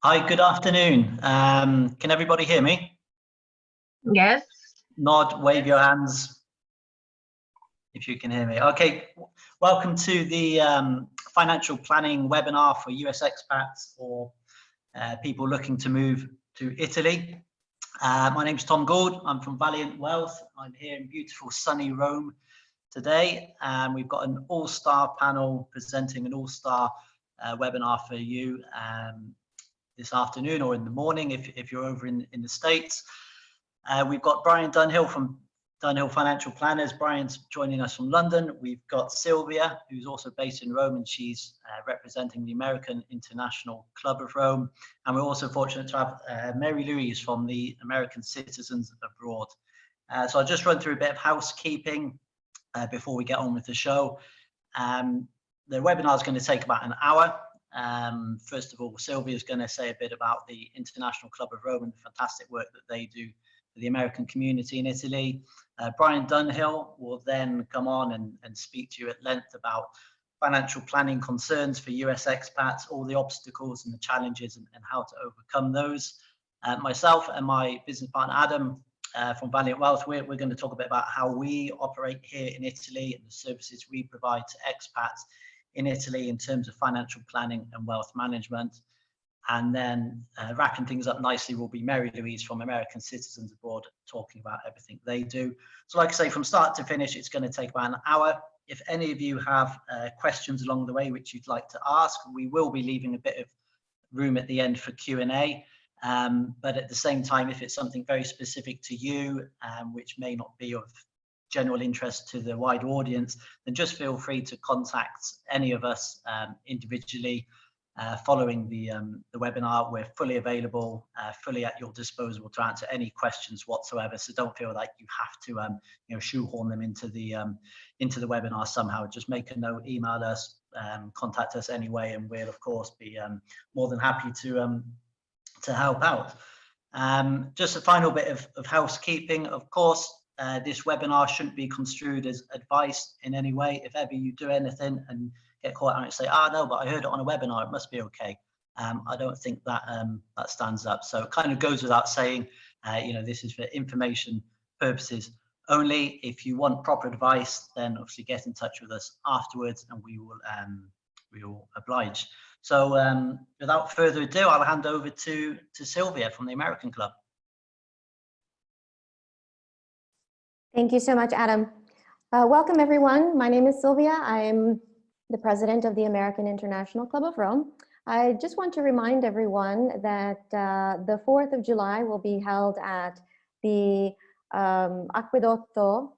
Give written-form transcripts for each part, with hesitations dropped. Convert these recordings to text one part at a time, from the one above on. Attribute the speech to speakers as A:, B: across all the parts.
A: Hi, good afternoon. Can everybody hear me?
B: Yes.
A: Nod, wave your hands if you can hear me. Okay, welcome to the financial planning webinar for US expats or people looking to move to Italy. My name's Tom Gould. I'm from Valiant Wealth. I'm here in beautiful sunny Rome today. We've got an all-star panel presenting an all-star webinar for you this afternoon or in the morning if you're over in the States. We've got Brian Dunhill from Dunhill Financial Planners. Brian's joining us from London. We've got Sylvia, who's also based in Rome, and she's representing the American International Club of Rome. And we're also fortunate to have Mary Louise from the American Citizens Abroad. So I'll just run through a bit of housekeeping before we get on with the show. The webinar is going to take about an hour. First of all, Sylvia is going to say a bit about the International Club of Rome and the fantastic work that they do for the American community in Italy. Brian Dunhill will then come on and speak to you at length about financial planning concerns for US expats, all the obstacles and the challenges and how to overcome those. Myself and my business partner, Adam, from Valiant Wealth, we're going to talk a bit about how we operate here in Italy and the services we provide to expats in Italy in terms of financial planning and wealth management. And then wrapping things up nicely will be Mary Louise from American Citizens Abroad talking about everything they do. So like I say, from start to finish, it's going to take about an hour. If any of you have questions along the way which you'd like to ask, we will be leaving a bit of room at the end for Q&A. But at the same time, if it's something very specific to you, which may not be of general interest to the wider audience, then just feel free to contact any of us individually following the webinar. We're fully available, fully at your disposal to answer any questions whatsoever. So don't feel like you have to shoehorn them into the webinar somehow. Just make a note, email us, contact us anyway, and we'll of course be more than happy to help out. Just a final bit of housekeeping, of course. This webinar shouldn't be construed as advice in any way. If ever you do anything and get caught out and say, no, but I heard it on a webinar, it must be okay. I don't think that that stands up. So it kind of goes without saying, this is for information purposes only. If you want proper advice, then obviously get in touch with us afterwards and we will oblige. So without further ado, I'll hand over to Sylvia from the American Club.
C: Thank you so much, Adam. Welcome, everyone. My name is Sylvia. I'm the president of the American International Club of Rome. I just want to remind everyone that the 4th of July will be held at the Acquedotto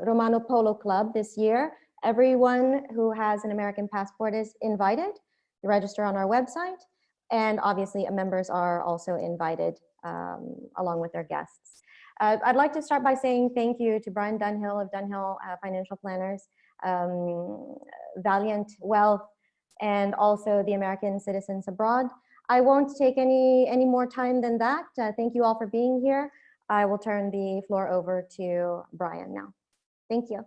C: Romano Polo Club this year. Everyone who has an American passport is invited to register on our website. And obviously, members are also invited along with their guests. I'd like to start by saying thank you to Brian Dunhill of Dunhill Financial Planners, Valiant Wealth, and also the American Citizens Abroad. I won't take any more time than that. Thank you all for being here. I will turn the floor over to Brian now. Thank you.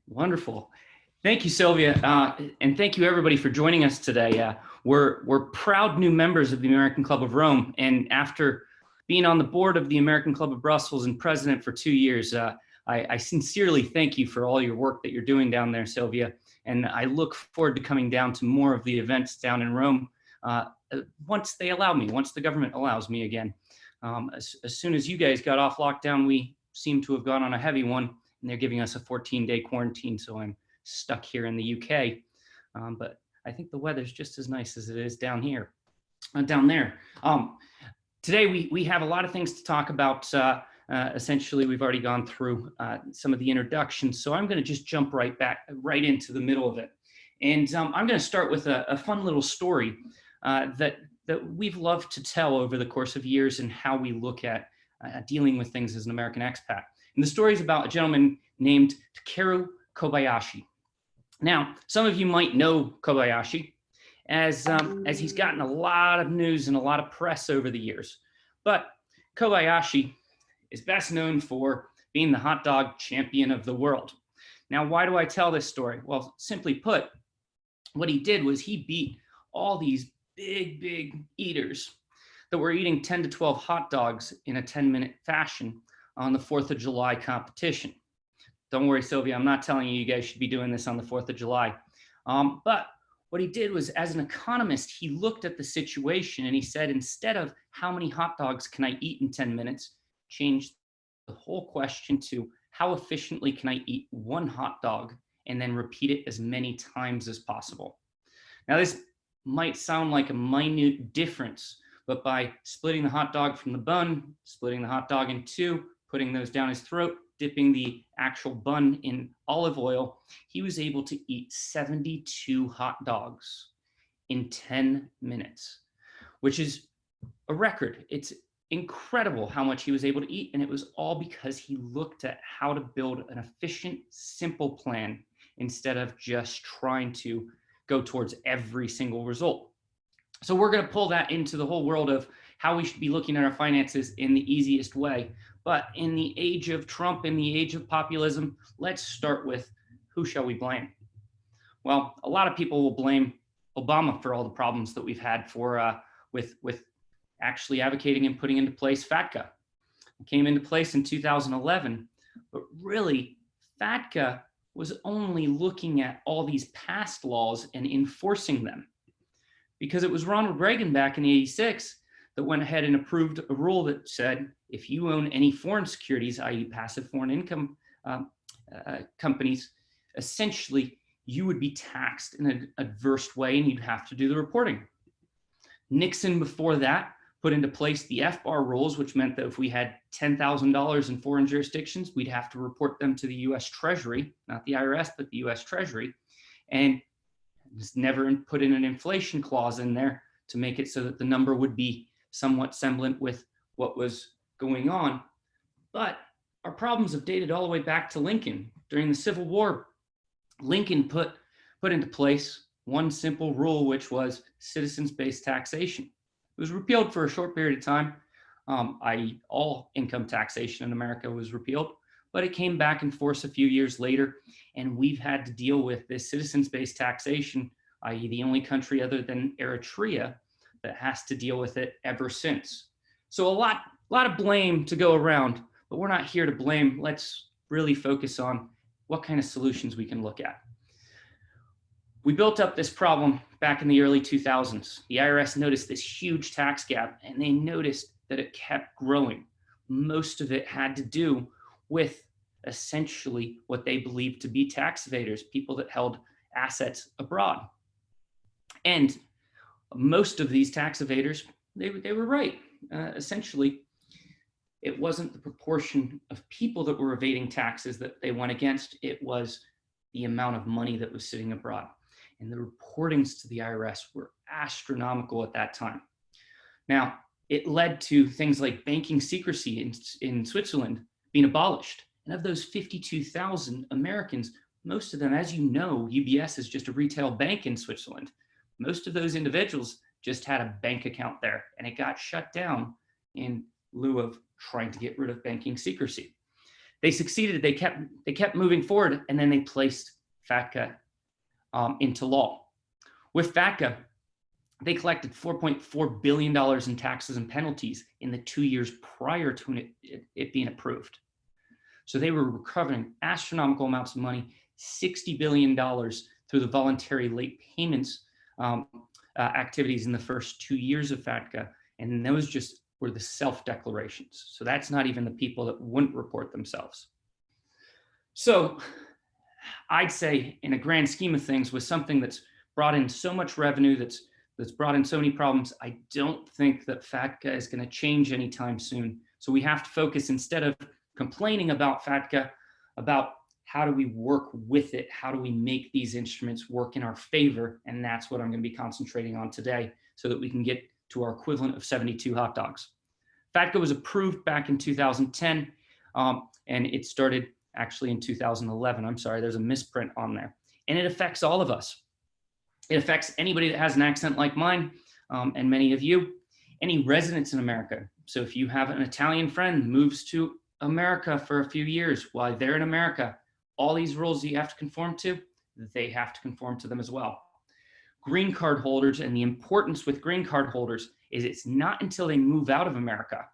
D: Wonderful. Thank you, Sylvia, and thank you everybody for joining us today. We're proud new members of the American Club of Rome, and after being on the board of the American Club of Brussels and president for 2 years, I sincerely thank you for all your work that you're doing down there, Sylvia, and I look forward to coming down to more of the events down in Rome once they allow me, once the government allows me again. As soon as you guys got off lockdown, we seem to have gone on a heavy one, and they're giving us a 14-day quarantine, so I'm stuck here in the UK, but I think the weather's just as nice as it is down here, down there. Today we have a lot of things to talk about. Essentially, we've already gone through some of the introductions, so I'm going to just jump right into the middle of it. And I'm going to start with a fun little story that we've loved to tell over the course of years and how we look at dealing with things as an American expat. And the story is about a gentleman named Takeru Kobayashi. Now, some of you might know Kobayashi as he's gotten a lot of news and a lot of press over the years. But Kobayashi is best known for being the hot dog champion of the world. Now, why do I tell this story? Well, simply put, what he did was he beat all these big eaters that were eating 10 to 12 hot dogs in a 10-minute fashion on the 4th of July competition. Don't worry, Sylvia, I'm not telling you guys should be doing this on the 4th of July. But what he did was, as an economist, he looked at the situation and he said, instead of how many hot dogs can I eat in 10 minutes, changed the whole question to how efficiently can I eat one hot dog and then repeat it as many times as possible. Now, this might sound like a minute difference, but by splitting the hot dog from the bun, splitting the hot dog in two, putting those down his throat, dipping the actual bun in olive oil, he was able to eat 72 hot dogs in 10 minutes, which is a record. It's incredible how much he was able to eat, and it was all because he looked at how to build an efficient, simple plan instead of just trying to go towards every single result. So we're going to pull that into the whole world of how we should be looking at our finances in the easiest way. But in the age of Trump, in the age of populism, let's start with, who shall we blame? Well, a lot of people will blame Obama for all the problems that we've had with actually advocating and putting into place FATCA. It came into place in 2011, but really FATCA was only looking at all these past laws and enforcing them, because it was Ronald Reagan back in '86 that went ahead and approved a rule that said, if you own any foreign securities, i.e. passive foreign income companies, essentially you would be taxed in an adverse way and you'd have to do the reporting. Nixon before that put into place the FBAR rules, which meant that if we had $10,000 in foreign jurisdictions, we'd have to report them to the US Treasury, not the IRS, but the US Treasury, and just never put in an inflation clause in there to make it so that the number would be somewhat semblant with what was going on. But our problems have dated all the way back to Lincoln. During the Civil War, Lincoln put into place one simple rule, which was citizens-based taxation. It was repealed for a short period of time, i.e. all income taxation in America was repealed, but it came back in force a few years later, and we've had to deal with this citizens-based taxation, i.e. the only country other than Eritrea that has to deal with it ever since. So a lot of blame to go around, but we're not here to blame. Let's really focus on what kind of solutions we can look at. We built up this problem back in the early 2000s. The IRS noticed this huge tax gap, and they noticed that it kept growing. Most of it had to do with essentially what they believed to be tax evaders, people that held assets abroad. And most of these tax evaders, they were right. Essentially, it wasn't the proportion of people that were evading taxes that they went against, it was the amount of money that was sitting abroad. And the reportings to the IRS were astronomical at that time. Now, it led to things like banking secrecy in Switzerland being abolished. And of those 52,000 Americans, most of them, as you know, UBS is just a retail bank in Switzerland. Most of those individuals just had a bank account there, and it got shut down in lieu of trying to get rid of banking secrecy. They succeeded, they kept moving forward, and then they placed FATCA into law. With FATCA, they collected $4.4 billion in taxes and penalties in the 2 years prior to it being approved. So they were recovering astronomical amounts of money, $60 billion through the voluntary late payments activities in the first 2 years of FATCA. And those just were the self-declarations. So that's not even the people that wouldn't report themselves. So I'd say in a grand scheme of things, with something that's brought in so much revenue, that's brought in so many problems, I don't think that FATCA is going to change anytime soon. So we have to focus, instead of complaining about FATCA, about how do we work with it? How do we make these instruments work in our favor? And that's what I'm going to be concentrating on today, so that we can get to our equivalent of 72 hot dogs. FATCA was approved back in 2010, and it started actually in 2011. I'm sorry, there's a misprint on there. And it affects all of us. It affects anybody that has an accent like mine, and many of you, any residents in America. So if you have an Italian friend who moves to America for a few years while they're in America, all these rules that you have to conform to, they have to conform to them as well. green card holders, and the importance with green card holders is it's not until they move out of America,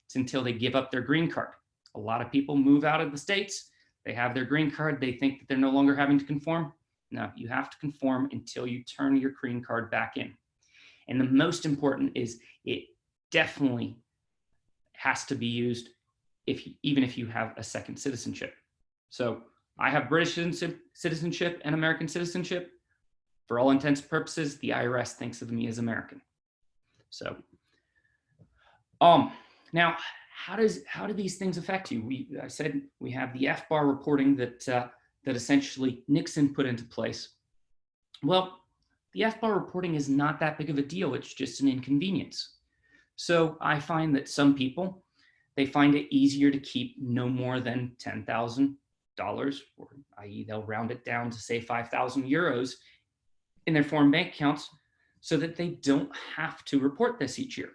D: it's until they give up their green card. A lot of people move out of the States, they have their green card, they think that they're no longer having to conform. No, you have to conform until you turn your green card back in. And the most important is it definitely has to be used even if you have a second citizenship. So I have British citizenship and American citizenship. For all intents and purposes, the IRS thinks of me as American. So, now how do these things affect you? I said we have the FBAR reporting that essentially Nixon put into place. Well, the FBAR reporting is not that big of a deal. It's just an inconvenience. So I find that some people, they find it easier to keep no more than $10,000, or i.e. they'll round it down to say 5,000 euros in their foreign bank accounts so that they don't have to report this each year.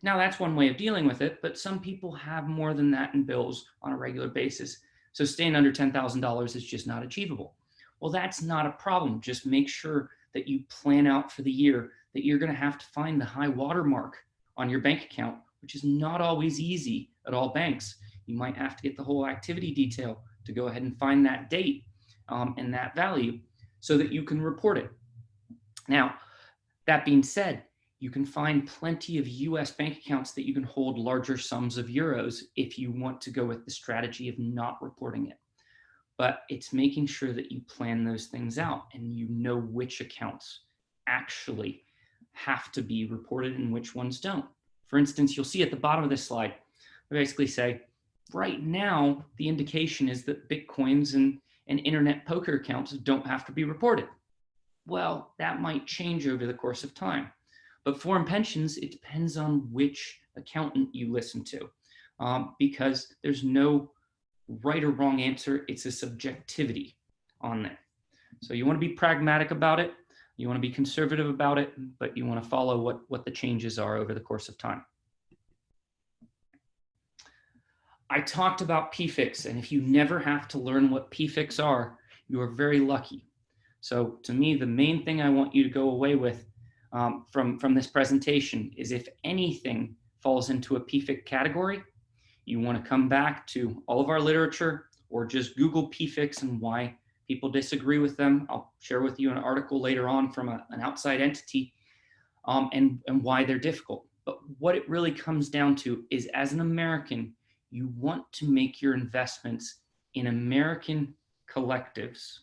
D: Now that's one way of dealing with it, but some people have more than that in bills on a regular basis. So staying under $10,000 is just not achievable. Well, that's not a problem. Just make sure that you plan out for the year that you're going to have to find the high watermark on your bank account, which is not always easy at all banks. You might have to get the whole activity detail to go ahead and find that date and that value so that you can report it. Now, that being said, you can find plenty of US bank accounts that you can hold larger sums of euros if you want to go with the strategy of not reporting it. But it's making sure that you plan those things out and you know which accounts actually have to be reported and which ones don't. For instance, you'll see at the bottom of this slide, I basically say, right now, the indication is that Bitcoins and internet poker accounts don't have to be reported. Well, that might change over the course of time. But foreign pensions, it depends on which accountant you listen to, because there's no right or wrong answer. It's a subjectivity on there. So you want to be pragmatic about it. You want to be conservative about it, but you want to follow what the changes are over the course of time. I talked about PFICs, and if you never have to learn what PFICs are, you are very lucky. So to me, the main thing I want you to go away with from this presentation is if anything falls into a PFIC category, you want to come back to all of our literature or just Google PFICs and why people disagree with them. I'll share with you an article later on from an outside entity and why they're difficult. But what it really comes down to is, as an American, you want to make your investments in American collectives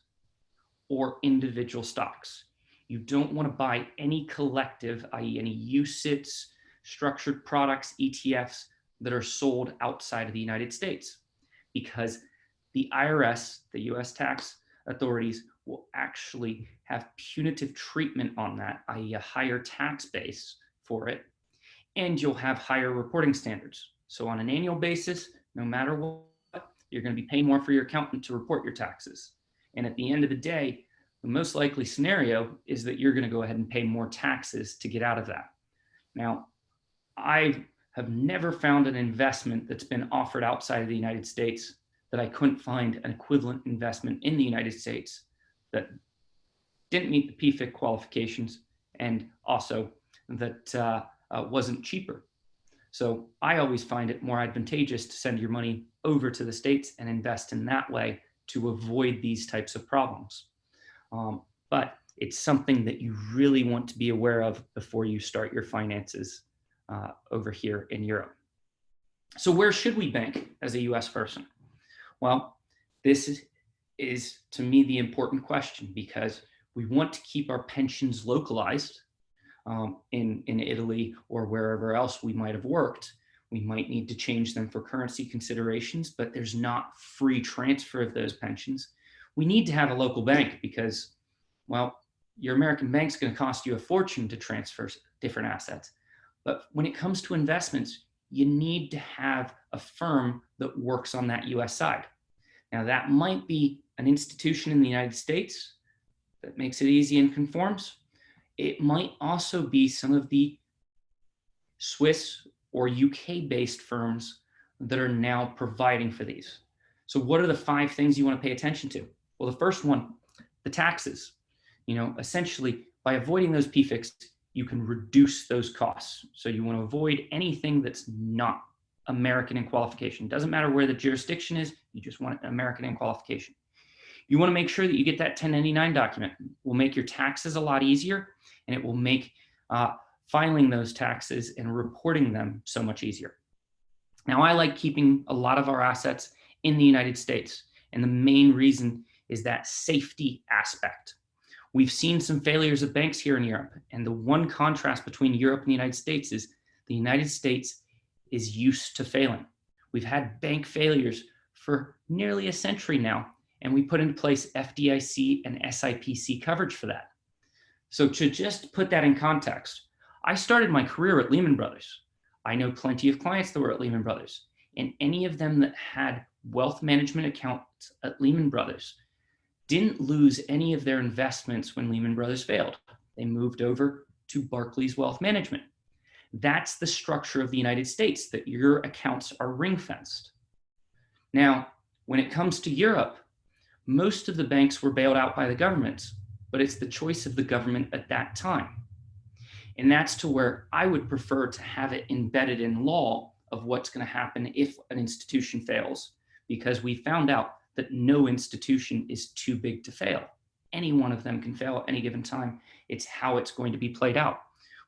D: or individual stocks. You don't want to buy any collective, i.e. any UCITS, structured products, ETFs that are sold outside of the United States, because the IRS, the US tax authorities, will actually have punitive treatment on that, i.e. a higher tax base for it, and you'll have higher reporting standards. So on an annual basis, no matter what, you're going to be paying more for your accountant to report your taxes. And at the end of the day, the most likely scenario is that you're going to go ahead and pay more taxes to get out of that. Now, I have never found an investment that's been offered outside of the United States that I couldn't find an equivalent investment in the United States that didn't meet the PFIC qualifications and also that wasn't cheaper. So I always find it more advantageous to send your money over to the States and invest in that way to avoid these types of problems. But it's something that you really want to be aware of before you start your finances over here in Europe. So where should we bank as a US person? Well, this is to me the important question, because we want to keep our pensions localized in Italy or wherever else we might have worked. We might need to change them for currency considerations, but there's not free transfer of those pensions. We need to have a local bank because, well, your American bank's going to cost you a fortune to transfer different assets. But when it comes to investments, you need to have a firm that works on that US side. Now, that might be an institution in the United States that makes it easy and conforms. It might also be some of the Swiss or UK-based firms that are now providing for these. So what are the 5 things you want to pay attention to? Well, the first one, the taxes. essentially by avoiding those PFICs, you can reduce those costs. So you want to avoid anything that's not American in qualification. Doesn't matter where the jurisdiction is, you just want an American in qualification. You want to make sure that you get that 1099 document. It will make your taxes a lot easier, and it will make filing those taxes and reporting them so much easier. Now, I like keeping a lot of our assets in the United States, and the main reason is that safety aspect. We've seen some failures of banks here in Europe, and the one contrast between Europe and the United States is the United States is used to failing. We've had bank failures for nearly a century now, and we put into place FDIC and SIPC coverage for that. So to just put that in context, I started my career at Lehman Brothers. I know plenty of clients that were at Lehman Brothers, and any of them that had wealth management accounts at Lehman Brothers didn't lose any of their investments when Lehman Brothers failed. They moved over to Barclays Wealth Management. That's the structure of the United States, that your accounts are ring-fenced. Now, when it comes to Europe, most of the banks were bailed out by the governments, but it's the choice of the government at that time. And that's to where I would prefer to have it embedded in law of what's going to happen if an institution fails, because we found out that no institution is too big to fail. Any one of them can fail at any given time. It's how it's going to be played out.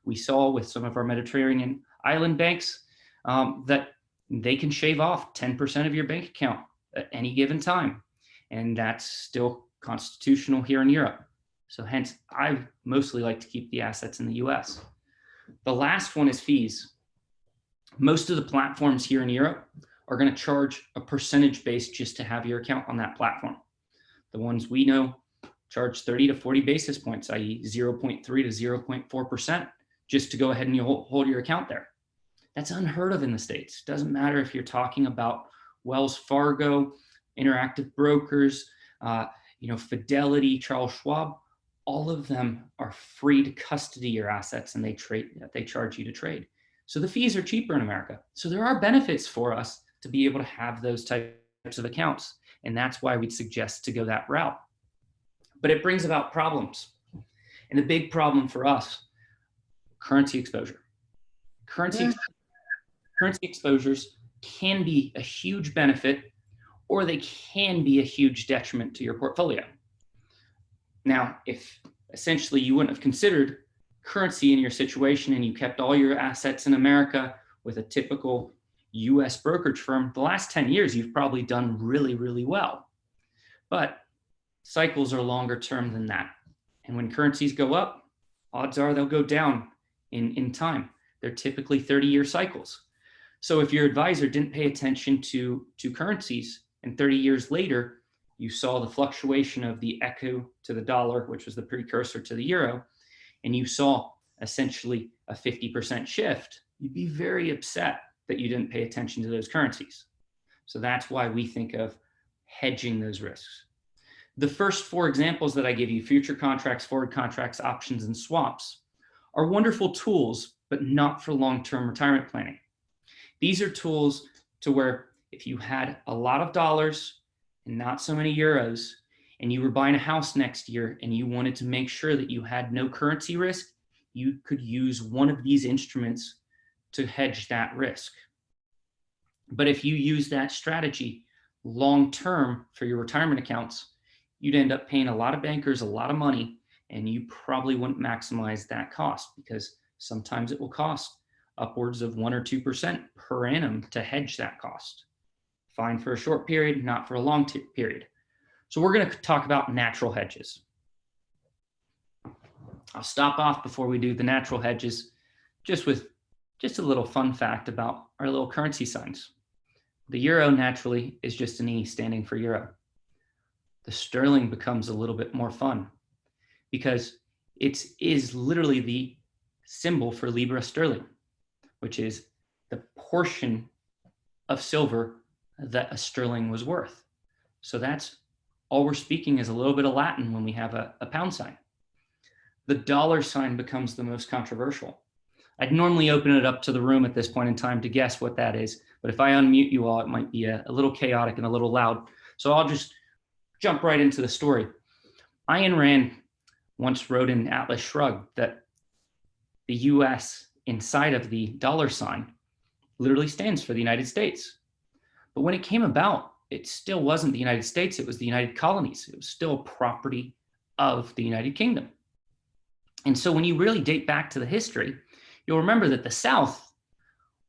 D: We saw with some of our Mediterranean island banks that they can shave off 10% of your bank account at any given time. And that's still constitutional here in Europe. So hence, I mostly like to keep the assets in the US. The last one is fees. Most of the platforms here in Europe are going to charge a percentage base just to have your account on that platform. The ones we know charge 30 to 40 basis points, i.e. 0.3 to 0.4%, just to go ahead and hold your account there. That's unheard of in the States. Doesn't matter if you're talking about Wells Fargo, Interactive Brokers, Fidelity, Charles Schwab. All of them are free to custody your assets, and they charge you to trade. So the fees are cheaper in America. So there are benefits for us to be able to have those types of accounts. And that's why we'd suggest to go that route. But it brings about problems. And the big problem for us, currency exposure. Currency exposures can be a huge benefit, or they can be a huge detriment to your portfolio. Now, if essentially you wouldn't have considered currency in your situation and you kept all your assets in America with a typical US brokerage firm, the last 10 years, you've probably done really, really well. But cycles are longer term than that. And when currencies go up, odds are they'll go down in time. They're typically 30-year cycles. So if your advisor didn't pay attention to currencies, and 30 years later, you saw the fluctuation of the echo to the dollar, which was the precursor to the euro, and you saw essentially a 50% shift, you'd be very upset that you didn't pay attention to those currencies. So that's why we think of hedging those risks. The first four examples that I give you, future contracts, forward contracts, options, and swaps, are wonderful tools, but not for long-term retirement planning. These are tools to where if you had a lot of dollars and not so many euros, and you were buying a house next year and you wanted to make sure that you had no currency risk, you could use one of these instruments to hedge that risk. But if you use that strategy long-term for your retirement accounts, you'd end up paying a lot of bankers a lot of money, and you probably wouldn't maximize that cost, because sometimes it will cost upwards of 1 or 2% per annum to hedge that cost. Fine for a short period, not for a long period. So we're going to talk about natural hedges. I'll stop off before we do the natural hedges just with a little fun fact about our little currency signs. The euro naturally is just an E standing for euro. The sterling becomes a little bit more fun because it is literally the symbol for Libra sterling, which is the portion of silver that a sterling was worth. So that's all we're speaking is a little bit of Latin when we have a pound sign. The dollar sign becomes the most controversial. I'd normally open it up to the room at this point in time to guess what that is, but if I unmute you all, it might be a little chaotic and a little loud. So I'll just jump right into the story. Ayn Rand once wrote in Atlas Shrugged that the US inside of the dollar sign literally stands for the United States. But when it came about, it still wasn't the United States, it was the United Colonies. It was still property of the United Kingdom. And so when you really date back to the history, you'll remember that the South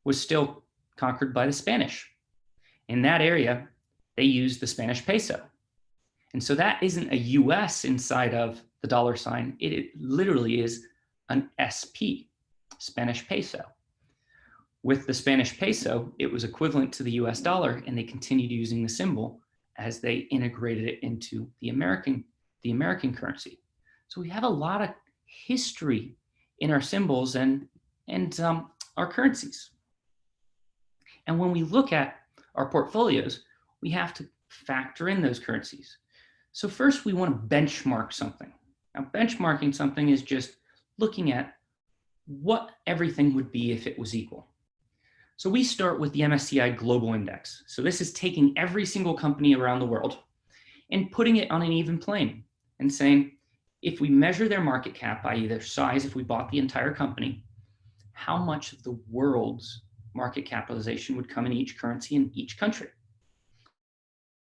D: was still conquered by the Spanish. In that area, they used the Spanish peso. And so that isn't a US inside of the dollar sign. It literally is an SP, Spanish peso. With the Spanish peso, it was equivalent to the US dollar, and they continued using the symbol as they integrated it into the American currency. So we have a lot of history in our symbols and our currencies. And when we look at our portfolios, we have to factor in those currencies. So first we want to benchmark something. Now benchmarking something is just looking at what everything would be if it was equal. So we start with the MSCI Global Index. So this is taking every single company around the world and putting it on an even plane and saying, if we measure their market cap, i.e. their size, if we bought the entire company, how much of the world's market capitalization would come in each currency in each country?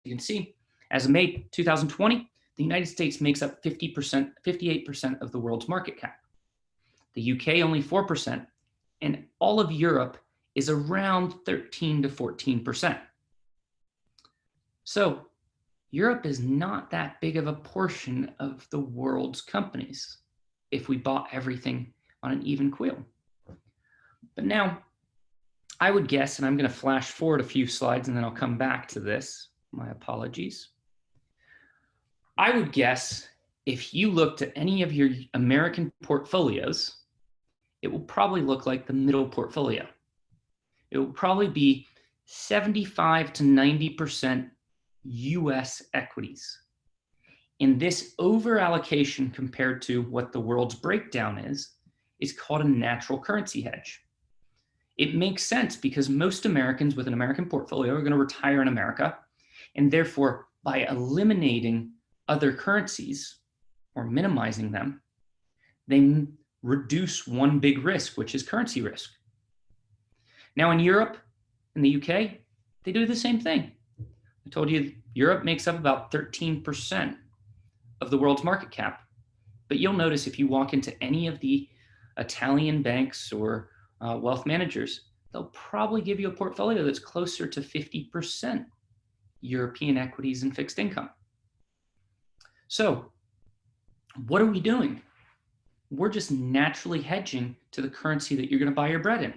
D: You can see, as of May 2020, the United States makes up 58% of the world's market cap. The UK only 4%, and all of Europe is around 13 to 14%. So Europe is not that big of a portion of the world's companies if we bought everything on an even keel. But now, I would guess, and I'm going to flash forward a few slides and then I'll come back to this. My apologies. I would guess if you looked at any of your American portfolios, it will probably look like the middle portfolio. It will probably be 75 to 90% US equities. And this over allocation compared to what the world's breakdown is called a natural currency hedge. It makes sense because most Americans with an American portfolio are going to retire in America. And therefore, by eliminating other currencies or minimizing them, they reduce one big risk, which is currency risk. Now in Europe and the UK, they do the same thing. I told you Europe makes up about 13% of the world's market cap. But you'll notice if you walk into any of the Italian banks or wealth managers, they'll probably give you a portfolio that's closer to 50% European equities and fixed income. So what are we doing? We're just naturally hedging to the currency that you're going to buy your bread in.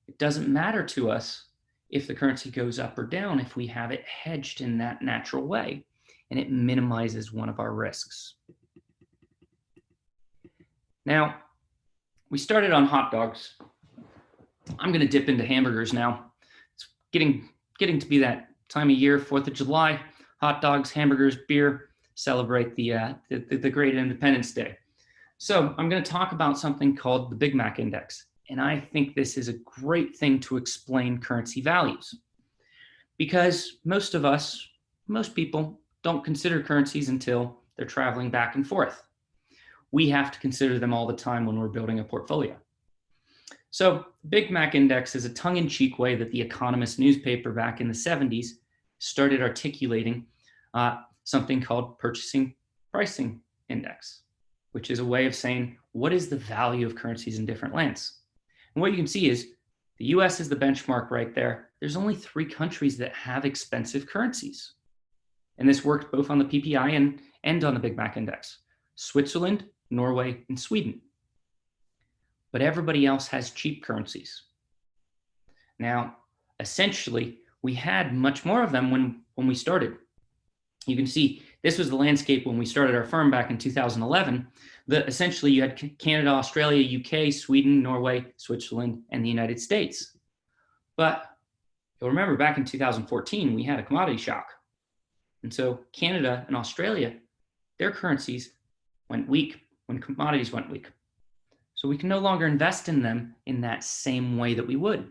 D: It doesn't matter to us if the currency goes up or down if we have it hedged in that natural way, and it minimizes one of our risks. Now, we started on hot dogs. I'm going to dip into hamburgers now. It's getting to be that time of year, 4th of July, hot dogs, hamburgers, beer, celebrate the great Independence Day. So I'm going to talk about something called the Big Mac Index. And I think this is a great thing to explain currency values because most people don't consider currencies until they're traveling back and forth. We have to consider them all the time when we're building a portfolio. So Big Mac Index is a tongue-in-cheek way that the Economist newspaper back in the 70s started articulating something called Purchasing Pricing Index, which is a way of saying, what is the value of currencies in different lands? And what you can see is the US is the benchmark right there. There's only 3 countries that have expensive currencies. And this worked both on the PPI and on the Big Mac Index: Switzerland, Norway, and Sweden. But everybody else has cheap currencies. Now, essentially, we had much more of them when we started. You can see this was the landscape when we started our firm back in 2011. That essentially you had Canada, Australia, UK, Sweden, Norway, Switzerland, and the United States. But you'll remember back in 2014, we had a commodity shock. And so Canada and Australia, their currencies went weak when commodities went weak. So we can no longer invest in them in that same way that we would.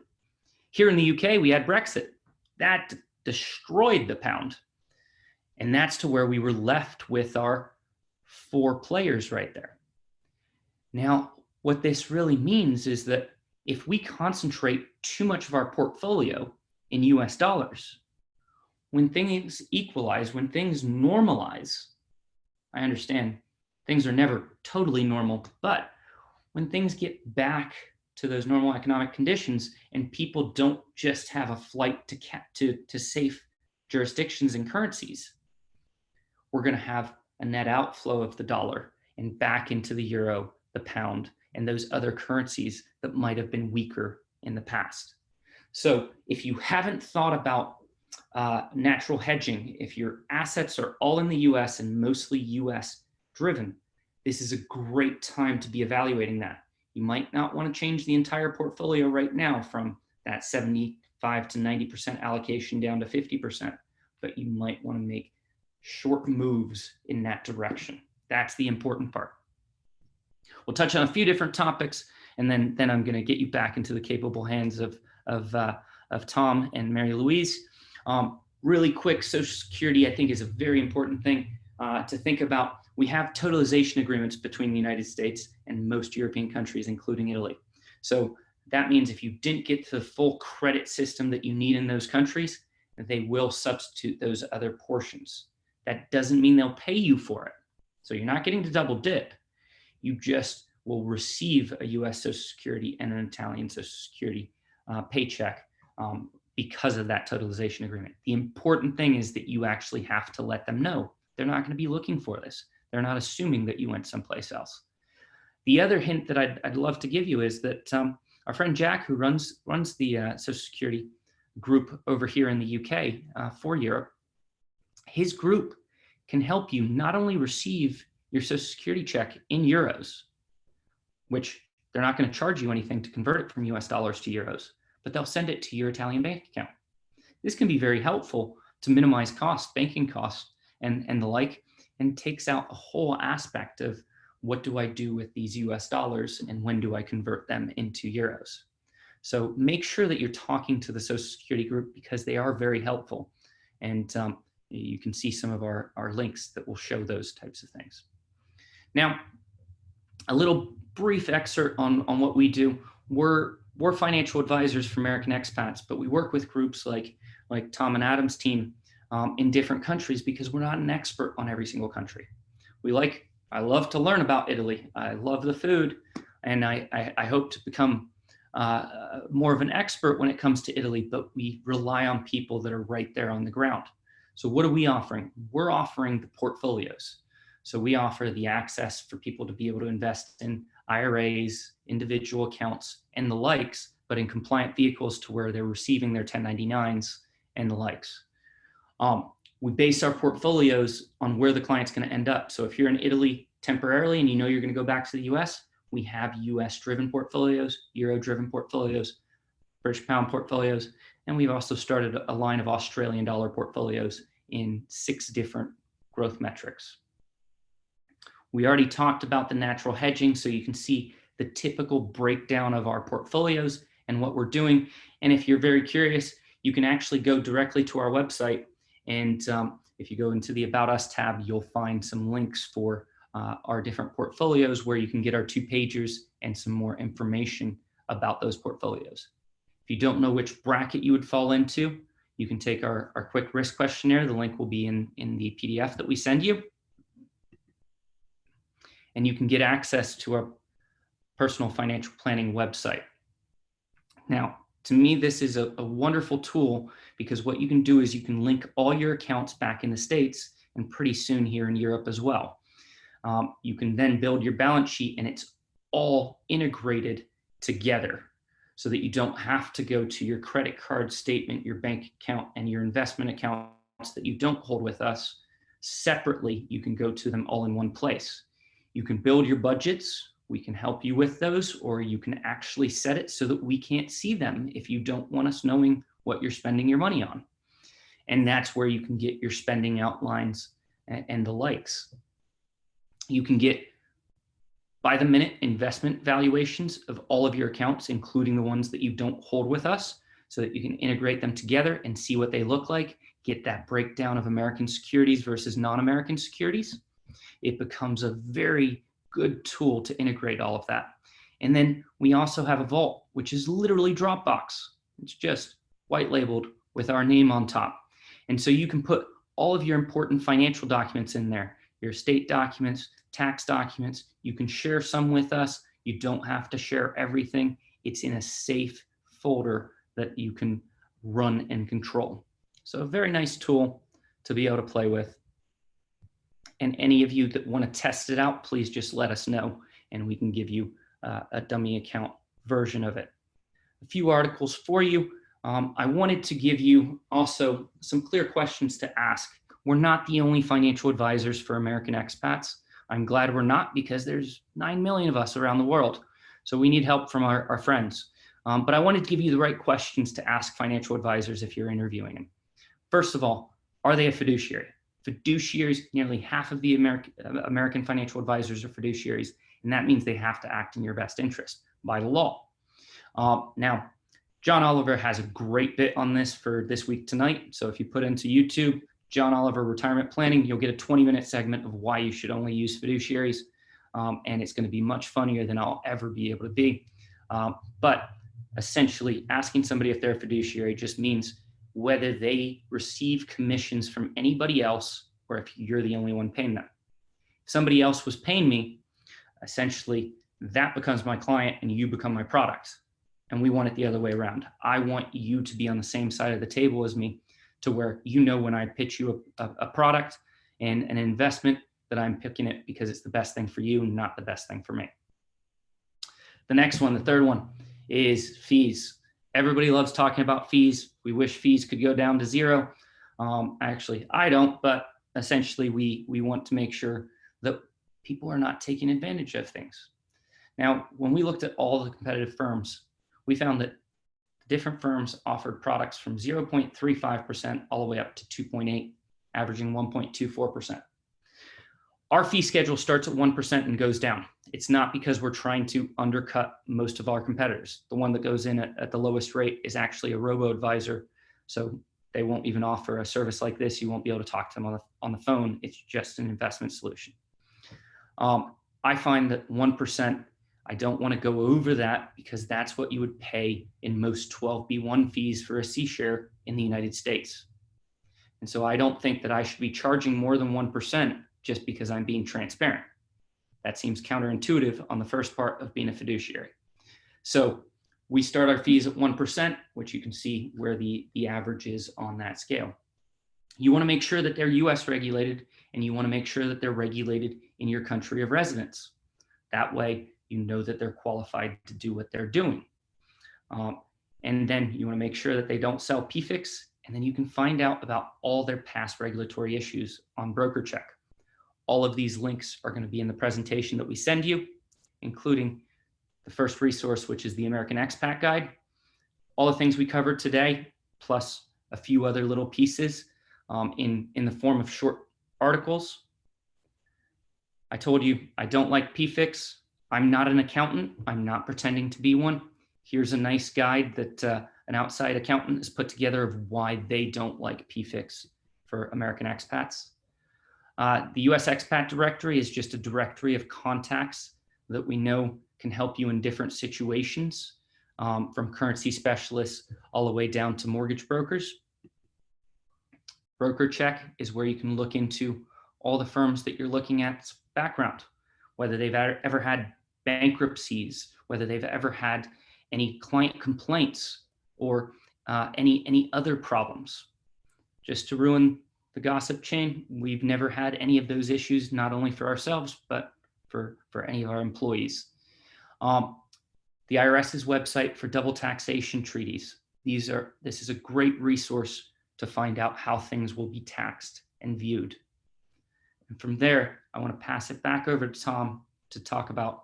D: Here in the UK, we had Brexit. That destroyed the pound. And that's to where we were left with our 4 players right there. Now, what this really means is that if we concentrate too much of our portfolio in US dollars, when things equalize, when things normalize, I understand things are never totally normal, but when things get back to those normal economic conditions and people don't just have a flight to safe jurisdictions and currencies, we're going to have a net outflow of the dollar and back into the euro, the pound, and those other currencies that might have been weaker in the past. So if you haven't thought about natural hedging, if your assets are all in the US and mostly US driven, this is a great time to be evaluating that. You might not want to change the entire portfolio right now from that 75 to 90% allocation down to 50%, but you might want to make short moves in that direction. That's the important part. We'll touch on a few different topics, and then I'm going to get you back into the capable hands of Tom and Mary Louise. Really quick, Social Security, I think, is a very important thing to think about. We have totalization agreements between the United States and most European countries, including Italy. So that means if you didn't get to the full credit system that you need in those countries, they will substitute those other portions. That doesn't mean they'll pay you for it. So you're not getting to double dip. You just will receive a US Social Security and an Italian Social Security paycheck because of that totalization agreement. The important thing is that you actually have to let them know. They're not going to be looking for this. They're not assuming that you went someplace else. The other hint that I'd love to give you is that our friend Jack, who runs the Social Security group over here in the UK for Europe, his group can help you not only receive your Social Security check in euros, which they're not going to charge you anything to convert it from US dollars to euros, but they'll send it to your Italian bank account. This can be very helpful to minimize costs, banking costs, and the like, and takes out a whole aspect of what do I do with these US dollars and when do I convert them into euros. So make sure that you're talking to the Social Security group because they are very helpful. And you can see some of our links that will show those types of things. Now, a little brief excerpt on what we do. We're financial advisors for American expats, but we work with groups like Tom and Adam's team in different countries because we're not an expert on every single country. I love to learn about Italy. I love the food, and I hope to become more of an expert when it comes to Italy, but we rely on people that are right there on the ground. So what are we offering? We're offering the portfolios. So we offer the access for people to be able to invest in IRAs, individual accounts, and the likes, but in compliant vehicles to where they're receiving their 1099s and the likes. We base our portfolios on where the client's going to end up. So if you're in Italy temporarily and you know you're going to go back to the US, we have US driven portfolios, Euro driven portfolios, British pound portfolios, and we've also started a line of Australian dollar portfolios in 6 different growth metrics. We already talked about the natural hedging, so you can see the typical breakdown of our portfolios and what we're doing. And if you're very curious, you can actually go directly to our website. And if you go into the About Us tab, you'll find some links for our different portfolios where you can get our 2-pagers and some more information about those portfolios. If you don't know which bracket you would fall into, you can take our quick risk questionnaire. The link will be in the PDF that we send you. And you can get access to our personal financial planning website. Now, to me, this is a wonderful tool because what you can do is you can link all your accounts back in the States and pretty soon here in Europe as well. You can then build your balance sheet and it's all integrated together so that you don't have to go to your credit card statement, your bank account, and your investment accounts that you don't hold with us separately. You can go to them all in one place. You can build your budgets. We can help you with those, or you can actually set it so that we can't see them if you don't want us knowing what you're spending your money on. And that's where you can get your spending outlines and the likes. You can get by the minute investment valuations of all of your accounts, including the ones that you don't hold with us, so that you can integrate them together and see what they look like, get that breakdown of American securities versus non-American securities. it becomes a very good tool to integrate all of that. And then we also have a vault, which is literally Dropbox. It's just white labeled with our name on top. And so you can put all of your important financial documents in there, your estate documents, tax documents. You can share some with us. You don't have to share everything. It's in a safe folder that you can run and control. So a very nice tool to be able to play with. And any of you that want to test it out, please just let us know and we can give you a dummy account version of it. A few articles for you. I wanted to give you also some clear questions to ask. We're not the only financial advisors for American expats. I'm glad we're not, because there's 9 million of us around the world. So we need help from our friends. But I wanted to give you the right questions to ask financial advisors if you're interviewing them. First of all, are they a fiduciary? Fiduciaries, nearly half of the American financial advisors are fiduciaries, and that means they have to act in your best interest by law. Now, John Oliver has a great bit on this for This Week Tonight. So if you put into YouTube, John Oliver Retirement Planning, you'll get a 20-minute segment of why you should only use fiduciaries. And it's going to be much funnier than I'll ever be able to be. But essentially, asking somebody if they're a fiduciary just means whether they receive commissions from anybody else or if you're the only one paying them. If somebody else was paying me, essentially, that becomes my client and you become my product. And we want it the other way around. I want you to be on the same side of the table as me, to where you know when I pitch you a product and an investment that I'm picking it because it's the best thing for you, not the best thing for me. The next one, the third one, is fees. Everybody loves talking about fees. We wish fees could go down to zero. Actually, I don't, but essentially we want to make sure that people are not taking advantage of things. Now, when we looked at all the competitive firms, we found that different firms offered products from 0.35% all the way up to 2.8%, averaging 1.24%. Our fee schedule starts at 1% and goes down. It's not because we're trying to undercut most of our competitors. The one that goes in at the lowest rate is actually a robo-advisor. So they won't even offer a service like this. You won't be able to talk to them on the phone. It's just an investment solution. I find that 1%, I don't want to go over that because that's what you would pay in most 12B1 fees for a C-share in the United States. And so I don't think that I should be charging more than 1% just because I'm being transparent. That seems counterintuitive on the first part of being a fiduciary. So we start our fees at 1%, which you can see where the average is on that scale. You want to make sure that they're US regulated, and you want to make sure that they're regulated in your country of residence. That way, you know that they're qualified to do what they're doing. And then you want to make sure that they don't sell PFICs, and then you can find out about all their past regulatory issues on BrokerCheck. All of these links are going to be in the presentation that we send you, including the first resource, which is the American Expat Guide. All the things we covered today, plus a few other little pieces in the form of short articles. I told you I don't like PFICs. I'm not an accountant. I'm not pretending to be one. Here's a nice guide that an outside accountant has put together of why they don't like PFICs for American expats. The US Expat Directory is just a directory of contacts that we know can help you in different situations, from currency specialists all the way down to mortgage brokers. BrokerCheck is where you can look into all the firms that you're looking at's background, whether they've ever had bankruptcies, whether they've ever had any client complaints or any other problems. Just to ruin the gossip chain, we've never had any of those issues, not only for ourselves, but for any of our employees. The IRS's website for double taxation treaties. This is a great resource to find out how things will be taxed and viewed. And from there, I want to pass it back over to Tom to talk about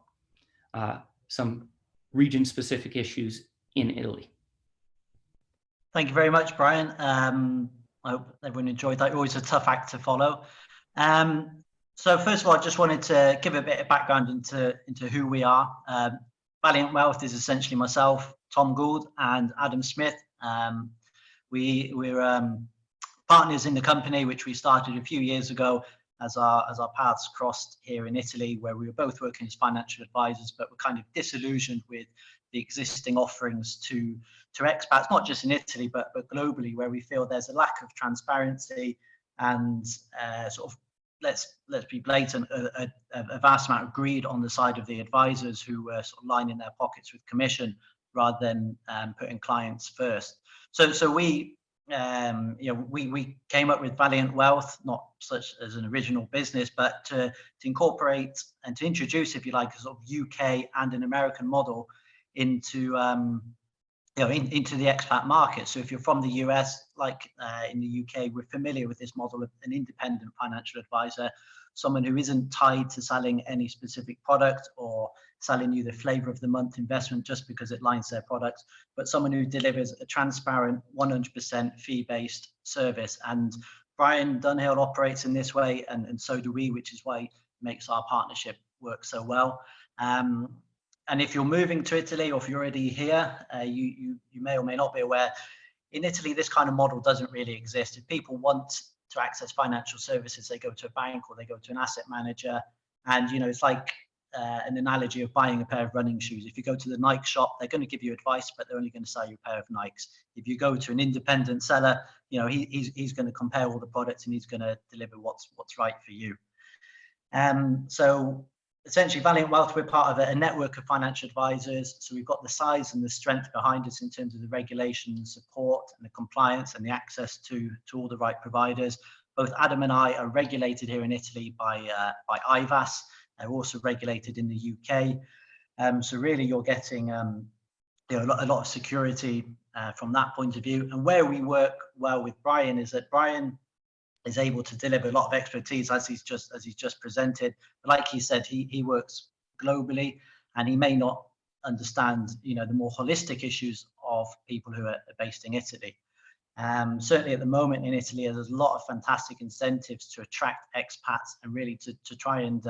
D: some region-specific issues in Italy.
A: Thank you very much, Brian. I hope everyone enjoyed that. Always a tough act to follow. So first of all, I just wanted to give a bit of background into who we are. Valiant Wealth is essentially myself, Tom Gould, and Adam Smith. We're partners in the company, which we started a few years ago as our paths crossed here in Italy, where we were both working as financial advisors, but were kind of disillusioned with the existing offerings to expats, not just in Italy, but globally, where we feel there's a lack of transparency and sort of, let's be blatant, a vast amount of greed on the side of the advisors who were sort of lining their pockets with commission rather than putting clients first. So we we came up with Valiant Wealth, not such as an original business, but to incorporate and to introduce, if you like, a sort of UK and an American model into into the expat market. So if you're from the US, like in the UK, we're familiar with this model of an independent financial advisor, someone who isn't tied to selling any specific product or selling you the flavor of the month investment just because it lines their products, but someone who delivers a transparent 100% fee-based service. And Brian Dunhill operates in this way, and so do we, which is why it makes our partnership work so well. And if you're moving to Italy, or if you're already here, you may or may not be aware, in Italy, this kind of model doesn't really exist. If people want to access financial services, they go to a bank or they go to an asset manager. And, it's like an analogy of buying a pair of running shoes. If you go to the Nike shop, they're going to give you advice, but they're only going to sell you a pair of Nikes. If you go to an independent seller, he's going to compare all the products and he's going to deliver what's right for you. So essentially, Valiant Wealth, we're part of a network of financial advisors. So we've got the size and the strength behind us in terms of the regulation and support and the compliance and the access to all the right providers. Both Adam and I are regulated here in Italy by IVAS. They're also regulated in the UK. So really, you're getting a lot of security from that point of view. And where we work well with Brian is that Brian is able to deliver a lot of expertise as he's just presented. But like he said, he works globally, and he may not understand the more holistic issues of people who are based in Italy. Certainly at the moment in Italy, there's a lot of fantastic incentives to attract expats and really to try and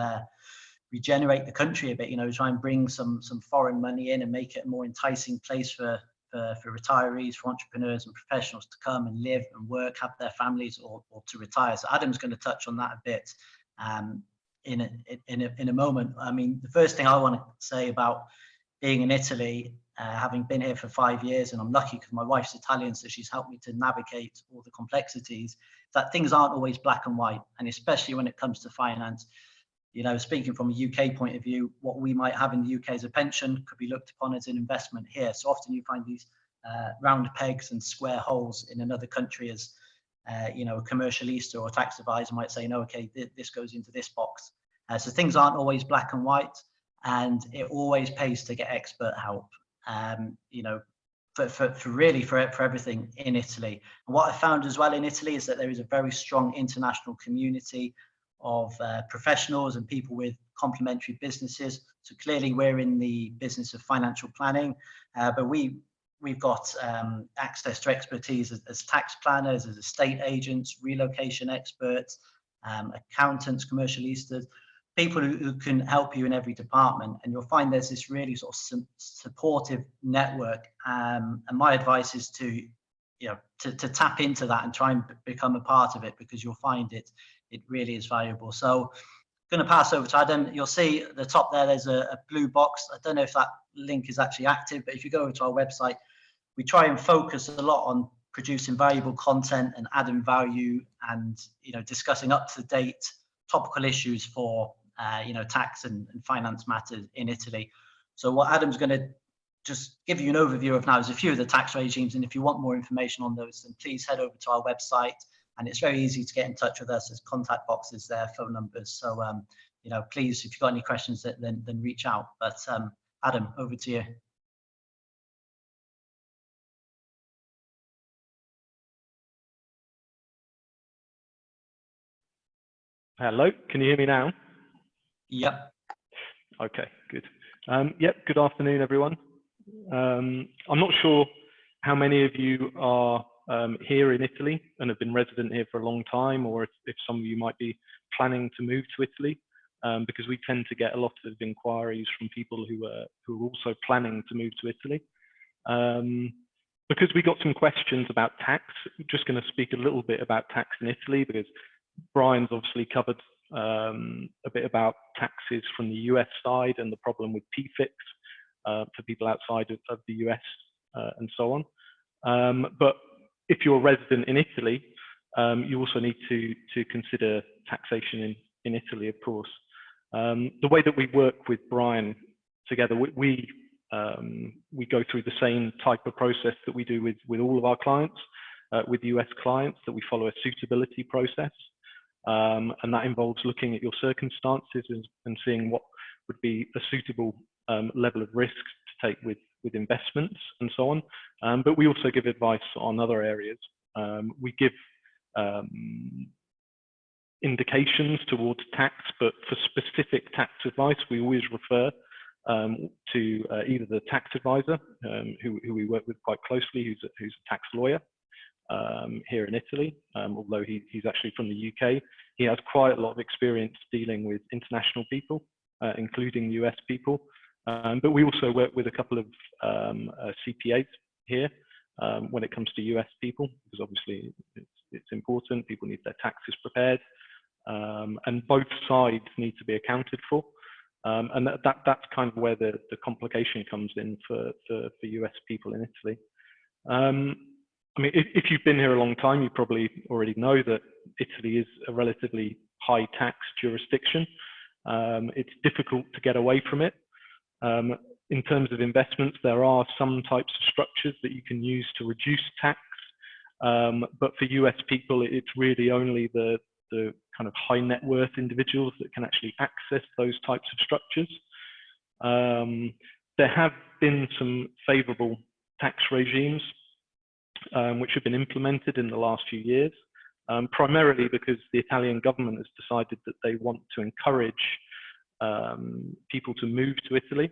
A: regenerate the country a bit, try and bring some foreign money in and make it a more enticing place for retirees, for entrepreneurs and professionals to come and live and work, have their families, or to retire. So Adam's going to touch on that a bit in a moment. I mean, the first thing I want to say about being in Italy, having been here for 5 years, and I'm lucky because my wife's Italian, so she's helped me to navigate all the complexities, that things aren't always black and white, and especially when it comes to finance. Speaking from a UK point of view, what we might have in the UK as a pension could be looked upon as an investment here. So often you find these round pegs and square holes in another country as, a commercialista or tax advisor might say, no, okay, this goes into this box. So things aren't always black and white, and it always pays to get expert help, for everything in Italy. And what I found as well in Italy is that there is a very strong international community of professionals and people with complementary businesses. So clearly we're in the business of financial planning, but we've got access to expertise as tax planners, as estate agents, relocation experts, accountants, commercialistas, people who can help you in every department. And you'll find there's this really sort of supportive network. And my advice is to tap into that and try and become a part of it, because you'll find it really is valuable. So I'm going to pass over to Adam. You'll see at the top there's a blue box. I don't know if that link is actually active, but if you go over to our website, we try and focus a lot on producing valuable content and adding value and discussing up-to-date topical issues for tax and finance matters in Italy. So what Adam's going to just give you an overview of now is a few of the tax regimes, and if you want more information on those, then please head over to our website. And it's very easy to get in touch with us. There's contact boxes there, phone numbers. So, please, if you've got any questions, then reach out. But Adam, over to you.
B: Hello, can you hear me now?
A: Yep.
B: Okay, good. Good afternoon, everyone. I'm not sure how many of you are here in Italy and have been resident here for a long time, or if some of you might be planning to move to Italy, because we tend to get a lot of inquiries from people who are also planning to move to Italy. Because we got some questions about tax, I'm just going to speak a little bit about tax in Italy, because Brian's obviously covered a bit about taxes from the US side and the problem with PFICs for people outside of the US and so on. But if you're a resident in Italy, you also need to consider taxation in Italy, of course. The way that we work with Brian together, we go through the same type of process that we do with all of our clients, with US clients, that we follow a suitability process. And that involves looking at your circumstances and seeing what would be a suitable level of risk to take with investments and so on. But we also give advice on other areas. We give indications towards tax, but for specific tax advice, we always refer to either the tax advisor, who we work with quite closely, who's a tax lawyer here in Italy, although he's actually from the UK. He has quite a lot of experience dealing with international people, including US people. But we also work with a couple of CPAs here when it comes to US people, because obviously it's important. People need their taxes prepared, and both sides need to be accounted for. And that's kind of where the complication comes in for US people in Italy. I mean, if you've been here a long time, you probably already know that Italy is a relatively high tax jurisdiction. It's difficult to get away from it. In terms of investments, there are some types of structures that you can use to reduce tax. But for US people, it's really only the kind of high net worth individuals that can actually access those types of structures. There have been some favorable tax regimes which have been implemented in the last few years, primarily because the Italian government has decided that they want to encourage people to move to Italy.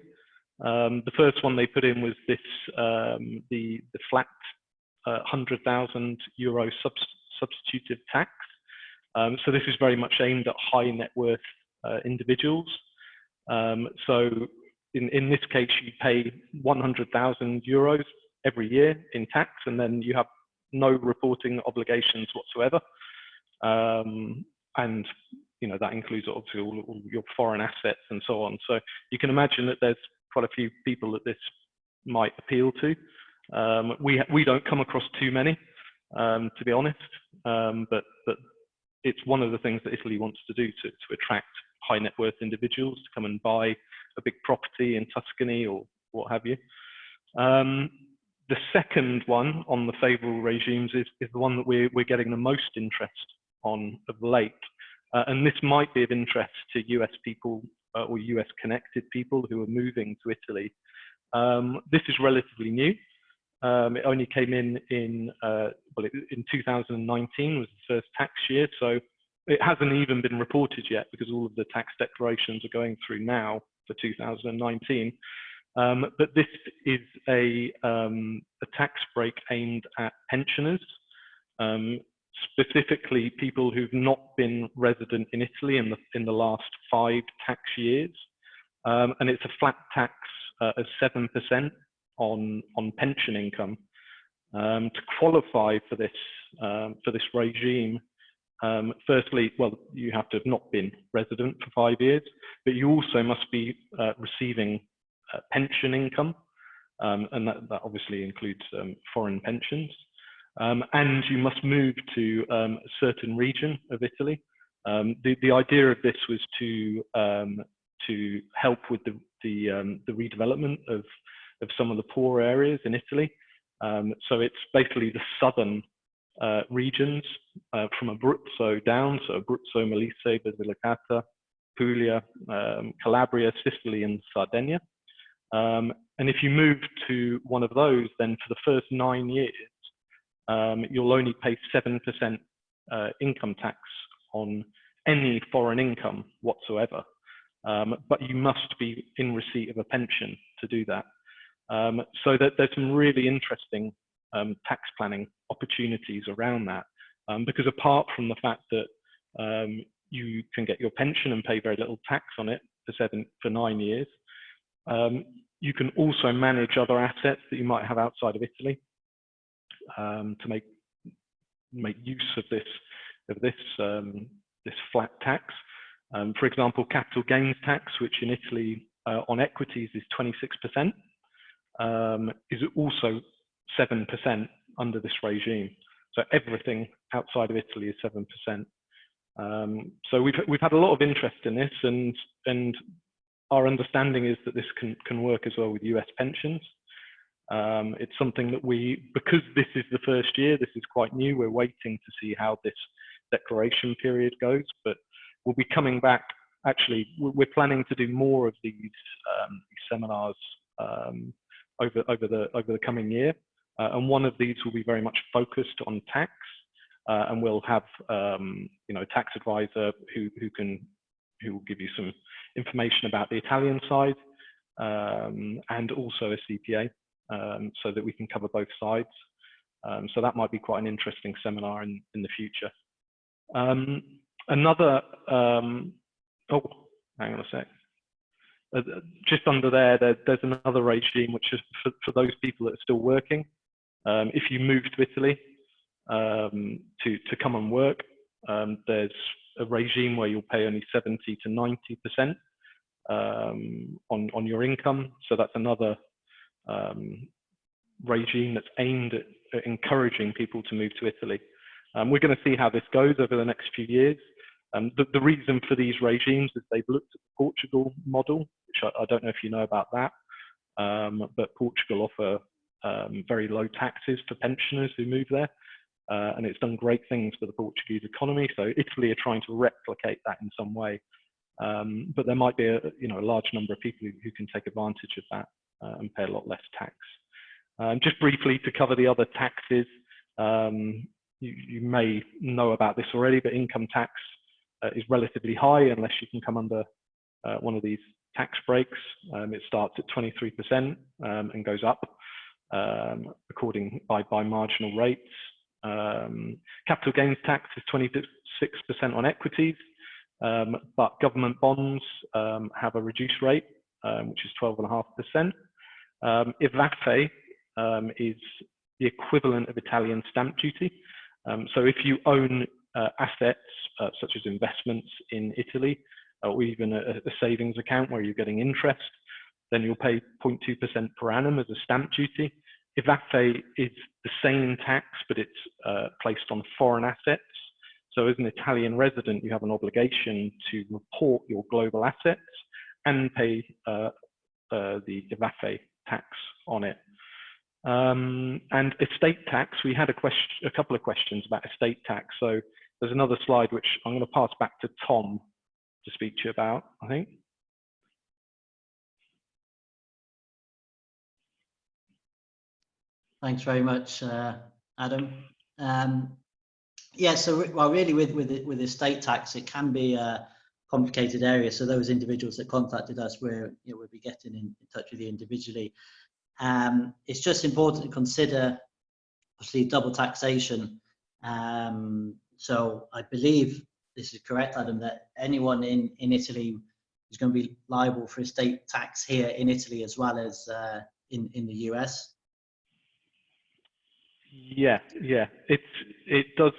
B: The first one they put in was this, the flat €100,000 substitutive tax. So this is very much aimed at high net worth individuals. So in this case, you pay €100,000 every year in tax, and then you have no reporting obligations whatsoever. And you know, that includes obviously all your foreign assets and so on. So you can imagine that there's quite a few people that this might appeal to. We don't come across too many, to be honest, but it's one of the things that Italy wants to do to attract high net worth individuals to come and buy a big property in Tuscany or what have you. The second one on the favourable regimes is the one that we're getting the most interest on of late. And this might be of interest to US people or US connected people who are moving to Italy. This is relatively new. It only came in 2019 was the first tax year, so it hasn't even been reported yet because all of the tax declarations are going through now for 2019. But this is a tax break aimed at pensioners, specifically people who've not been resident in Italy in the last 5 tax years, and it's a flat tax of 7% on pension income. To qualify for this regime, firstly, well, you have to have not been resident for 5 years, but you also must be receiving pension income, and that obviously includes foreign pensions. And you must move to a certain region of Italy. The idea of this was to help with the redevelopment of some of the poor areas in Italy. So it's basically the southern regions from Abruzzo down, so Abruzzo, Molise, Basilicata, Puglia, Calabria, Sicily, and Sardinia. And if you move to one of those, then for the first 9 years, you'll only pay 7% income tax on any foreign income whatsoever. But you must be in receipt of a pension to do that. So that there's some really interesting tax planning opportunities around that, because apart from the fact that you can get your pension and pay very little tax on it for 9 years, you can also manage other assets that you might have outside of Italy to make use of this flat tax. For example, capital gains tax, which in Italy on equities is 26%, is also 7% under this regime. So everything outside of Italy is 7%. So we've had a lot of interest in this, and our understanding is that this can work as well with US pensions. It's something that because this is the first year, this is quite new, we're waiting to see how this declaration period goes, but we'll be coming back. Actually, we're planning to do more of these seminars over the coming year, and one of these will be very much focused on tax, and we'll have a tax advisor who will give you some information about the Italian side, and also a CPA, so that we can cover both sides. So that might be quite an interesting seminar in the future. Another, oh, hang on a sec. Just under there's another regime, which is for those people that are still working. If you move to Italy to come and work, there's a regime where you'll pay only 70 to 90% on your income. So that's another regime that's aimed at encouraging people to move to Italy. We're going to see how this goes over the next few years. The reason for these regimes is they've looked at the Portugal model, which I don't know if you know about that, but Portugal offer very low taxes for pensioners who move there, and it's done great things for the Portuguese economy. So Italy are trying to replicate that in some way, but there might be a large number of people who can take advantage of that and pay a lot less tax. Just briefly to cover the other taxes, you may know about this already, but income tax is relatively high unless you can come under one of these tax breaks. It starts at 23% and goes up according by marginal rates. Capital gains tax is 26% on equities, but government bonds have a reduced rate, which is 12.5%. IVAFE is the equivalent of Italian stamp duty. So if you own assets such as investments in Italy, or even a savings account where you're getting interest, then you'll pay 0.2% per annum as a stamp duty. IVAFE is the same tax, but it's placed on foreign assets. So as an Italian resident, you have an obligation to report your global assets and pay the IVAFE tax on it. And estate tax, we had a couple of questions about estate tax. So there's another slide which I'm going to pass back to Tom to speak to you about, I think.
A: Thanks very much, Adam. Yeah, so well, really with estate tax, it can be a complicated area. So those individuals that contacted us, we'll be getting in touch with you individually. It's just important to consider, obviously, double taxation. So I believe this is correct, Adam, that anyone in Italy is going to be liable for estate tax here in Italy as well as in the US.
B: Yeah. It does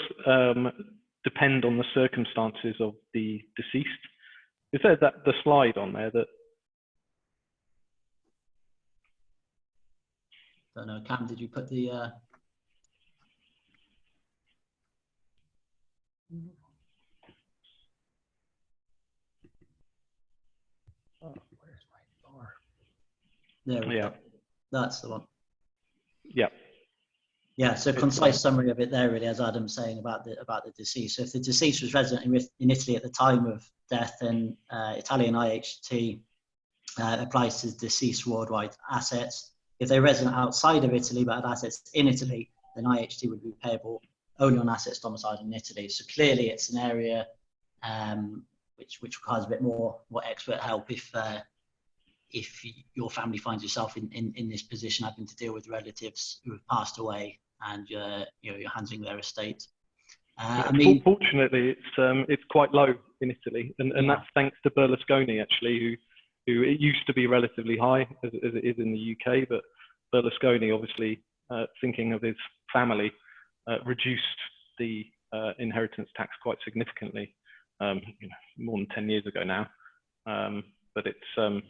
B: depend on the circumstances of the deceased. Is there the slide on there that?
A: Don't know, Cam, did you put the?
B: Oh, where's my bar?
A: There we go. That's the one.
B: Yeah.
A: Yeah, so concise summary of it there, really, as Adam's saying about the deceased. So if the deceased was resident in Italy at the time of death, then Italian IHT applies to deceased worldwide assets. If they're resident outside of Italy but had assets in Italy, then IHT would be payable only on assets domiciled in Italy. So clearly, it's an area which requires a bit more expert help if your family finds yourself in this position, having to deal with relatives who have passed away and you're handling their estate. I mean,
B: fortunately, it's quite low in Italy, and that's thanks to Berlusconi, actually, who it used to be relatively high as it is in the UK, but Berlusconi, obviously, thinking of his family, reduced the inheritance tax quite significantly. more than 10 years ago now. But it's,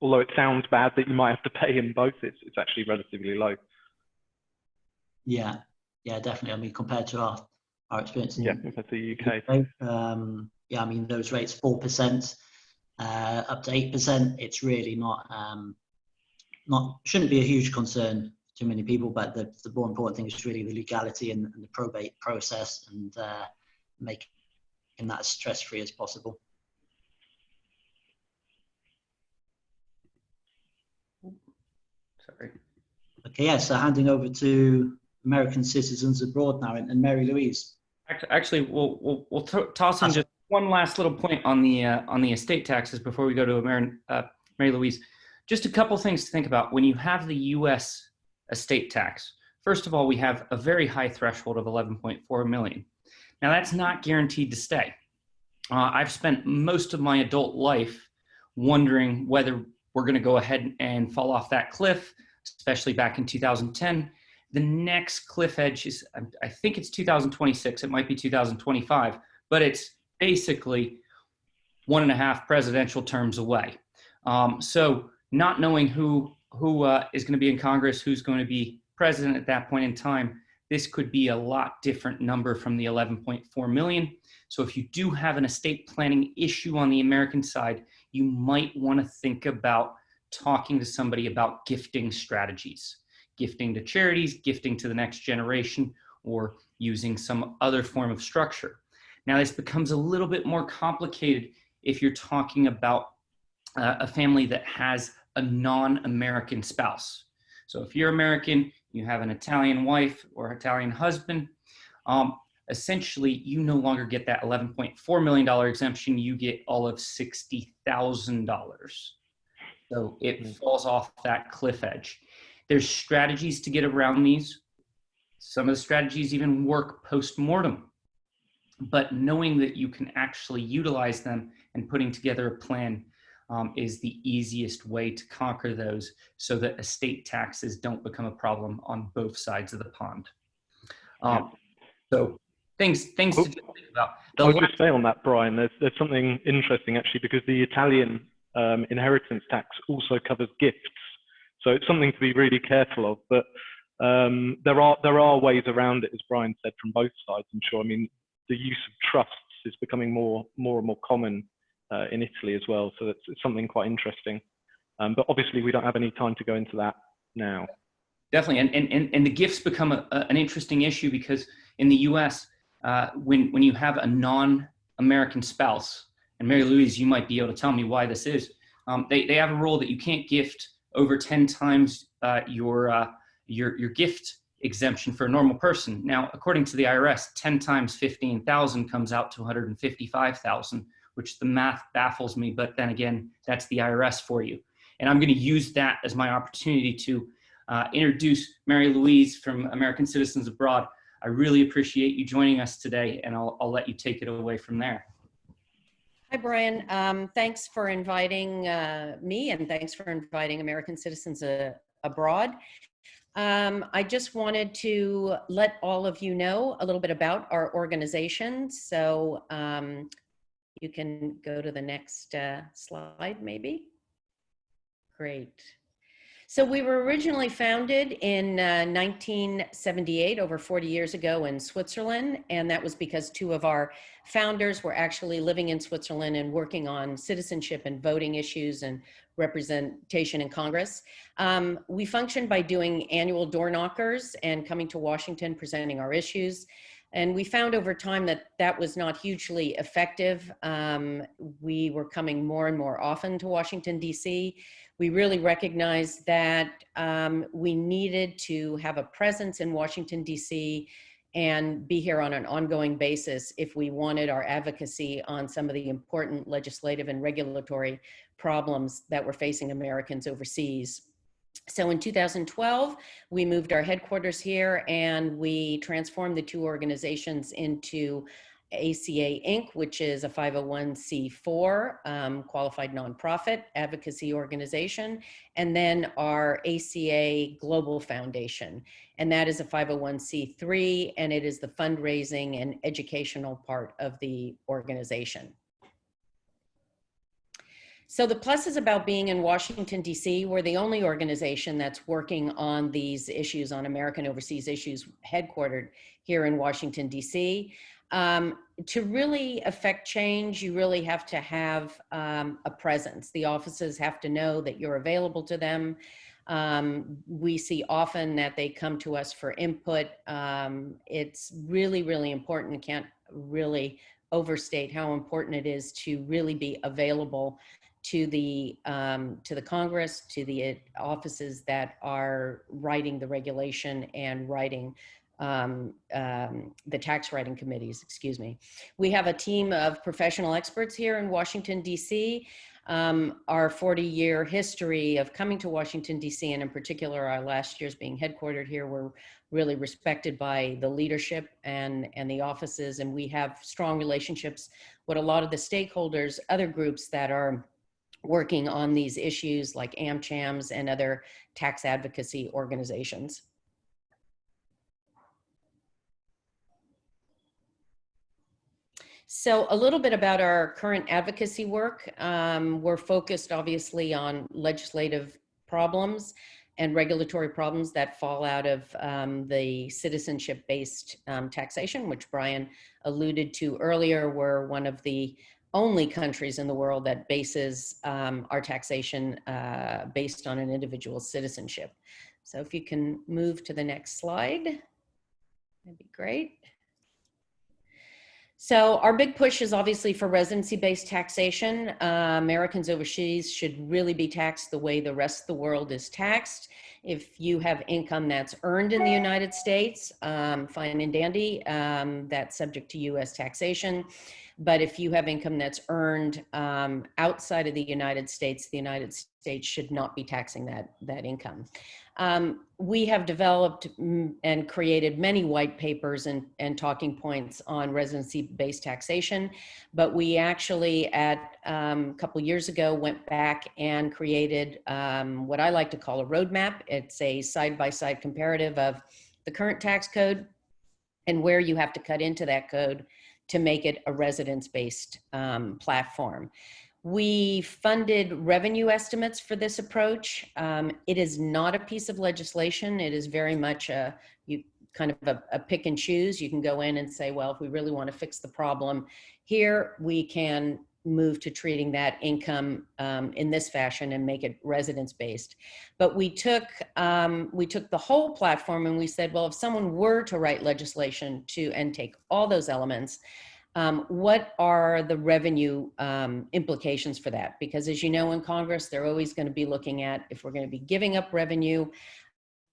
B: although it sounds bad that you might have to pay in both, it's actually relatively low.
A: Yeah, definitely. I mean, compared to our experience in
B: compared to the UK.
A: Yeah, I mean, those rates 4%, up to 8%. It's really shouldn't be a huge concern to many people, but the more important thing is really the legality and the probate process, and making that as stress-free as possible.
D: Sorry.
A: Okay, yeah, so handing over to American citizens abroad now, and Mary Louise.
D: Actually, we'll toss in just one last little point on the estate taxes before we go to Mary Louise. Just a couple things to think about when you have the U.S. estate tax. First of all, we have a very high threshold of 11.4 million. Now, that's not guaranteed to stay. I've spent most of my adult life wondering whether we're going to go ahead and fall off that cliff, especially back in 2010. The next cliff edge is, I think it's 2026. It might be 2025, but it's basically 1.5 presidential terms away. So not knowing who is going to be in Congress, who's going to be president at that point in time, this could be a lot different number from the 11.4 million. So if you do have an estate planning issue on the American side, you might want to think about talking to somebody about gifting strategies, gifting to charities, gifting to the next generation, or using some other form of structure. Now, this becomes a little bit more complicated if you're talking about a family that has a non-American spouse. So if you're American, you have an Italian wife or Italian husband, essentially you no longer get that $11.4 million exemption, you get all of $60,000. So it falls off that cliff edge. There's strategies to get around these. Some of the strategies even work post-mortem, but knowing that you can actually utilize them and putting together a plan is the easiest way to conquer those so that estate taxes don't become a problem on both sides of the pond. So things to just think about.
B: I'll just say on that, Brian, there's something interesting actually, because the Italian inheritance tax also covers gifts. So it's something to be really careful of, but there are ways around it, as Brian said, from both sides, I'm sure. I mean, the use of trusts is becoming more and more common in Italy as well. So it's something quite interesting. But obviously we don't have any time to go into that now.
D: Definitely, and the gifts become an interesting issue because in the US, when you have a non-American spouse, and Mary Louise, you might be able to tell me why this is, they have a rule that you can't gift over 10 times your gift exemption for a normal person. Now, according to the IRS, 10 times 15,000 comes out to 155,000, which the math baffles me, but then again, that's the IRS for you. And I'm going to use that as my opportunity to introduce Mary Louise from American Citizens Abroad. I really appreciate you joining us today, and I'll let you take it away from there.
E: Hi, Brian. Thanks for inviting me, and thanks for inviting American Citizens Abroad. I just wanted to let all of you know a little bit about our organization. So you can go to the next slide, maybe. Great. So we were originally founded in 1978, over 40 years ago in Switzerland. And that was because two of our founders were actually living in Switzerland and working on citizenship and voting issues and representation in Congress. We functioned by doing annual door knockers and coming to Washington, presenting our issues. And we found over time that that was not hugely effective. We were coming more and more often to Washington, DC. We really recognized that we needed to have a presence in Washington, DC and be here on an ongoing basis if we wanted our advocacy on some of the important legislative and regulatory problems that were facing Americans overseas. So in 2012, we moved our headquarters here and we transformed the two organizations into ACA Inc., which is a 501c4 qualified nonprofit advocacy organization, and then our ACA Global Foundation, and that is a 501c3, and it is the fundraising and educational part of the organization. So the plus is about being in Washington, D.C. We're the only organization that's working on these issues, on American overseas issues, headquartered here in Washington, D.C. To really affect change, you really have to have a presence. The offices have to know that you're available to them. We see often that they come to us for input. It's really, really important. Can't really overstate how important it is to really be available to the Congress, to the offices that are writing the regulation and writing the tax writing committees, excuse me. We have a team of professional experts here in Washington, D.C. Our 40-year history of coming to Washington, D.C., and in particular our last year's being headquartered here, we're really respected by the leadership and the offices, and we have strong relationships with a lot of the stakeholders, other groups that are working on these issues like AmChams and other tax advocacy organizations. So a little bit about our current advocacy work. We're focused obviously on legislative problems and regulatory problems that fall out of the citizenship-based taxation, which Brian alluded to earlier. We're one of the only countries in the world that bases our taxation based on an individual's citizenship. So if you can move to the next slide, that'd be great. So our big push is obviously for residency-based taxation. Americans overseas should really be taxed the way the rest of the world is taxed. If you have income that's earned in the United States, fine and dandy, that's subject to US taxation. But if you have income that's earned outside of the United States should not be taxing that income. We have developed and created many white papers and talking points on residency-based taxation, but we actually a couple years ago went back and created what I like to call a roadmap. It's a side-by-side comparative of the current tax code and where you have to cut into that code to make it a residence-based platform. We funded revenue estimates for this approach. It is not a piece of legislation. It is very much a pick and choose. You can go in and say, well, if we really want to fix the problem here, we can move to treating that income in this fashion and make it residence-based. But we took the whole platform and we said, well, if someone were to write legislation and take all those elements, what are the revenue implications for that? Because as you know, in Congress, they're always going to be looking at, if we're going to be giving up revenue,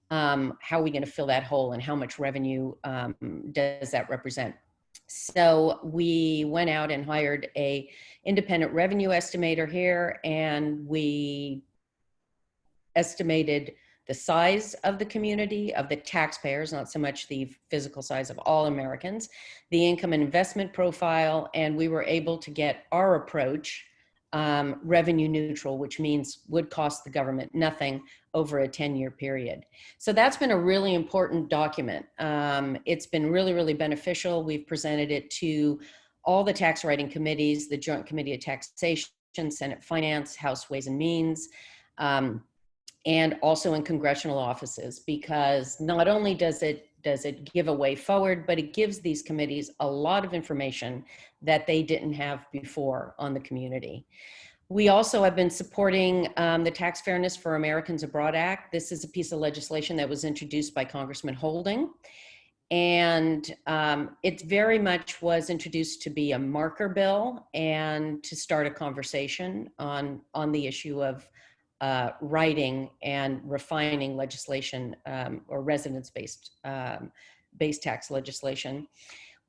E: how are we going to fill that hole and how much revenue does that represent? So we went out and hired an independent revenue estimator here, and we estimated the size of the community, of the taxpayers, not so much the physical size of all Americans, the income and investment profile, and we were able to get our approach revenue neutral, which means would cost the government nothing over a 10-year period. So that's been a really important document. It's been really, really beneficial. We've presented it to all the tax writing committees, the Joint Committee of Taxation, Senate Finance, House Ways and Means, and also in congressional offices, because not only does it give a way forward, but it gives these committees a lot of information that they didn't have before on the community. We also have been supporting the Tax Fairness for Americans Abroad Act. This is a piece of legislation that was introduced by Congressman Holding. And it very much was introduced to be a marker bill and to start a conversation on the issue of writing and refining legislation or residence-based tax legislation.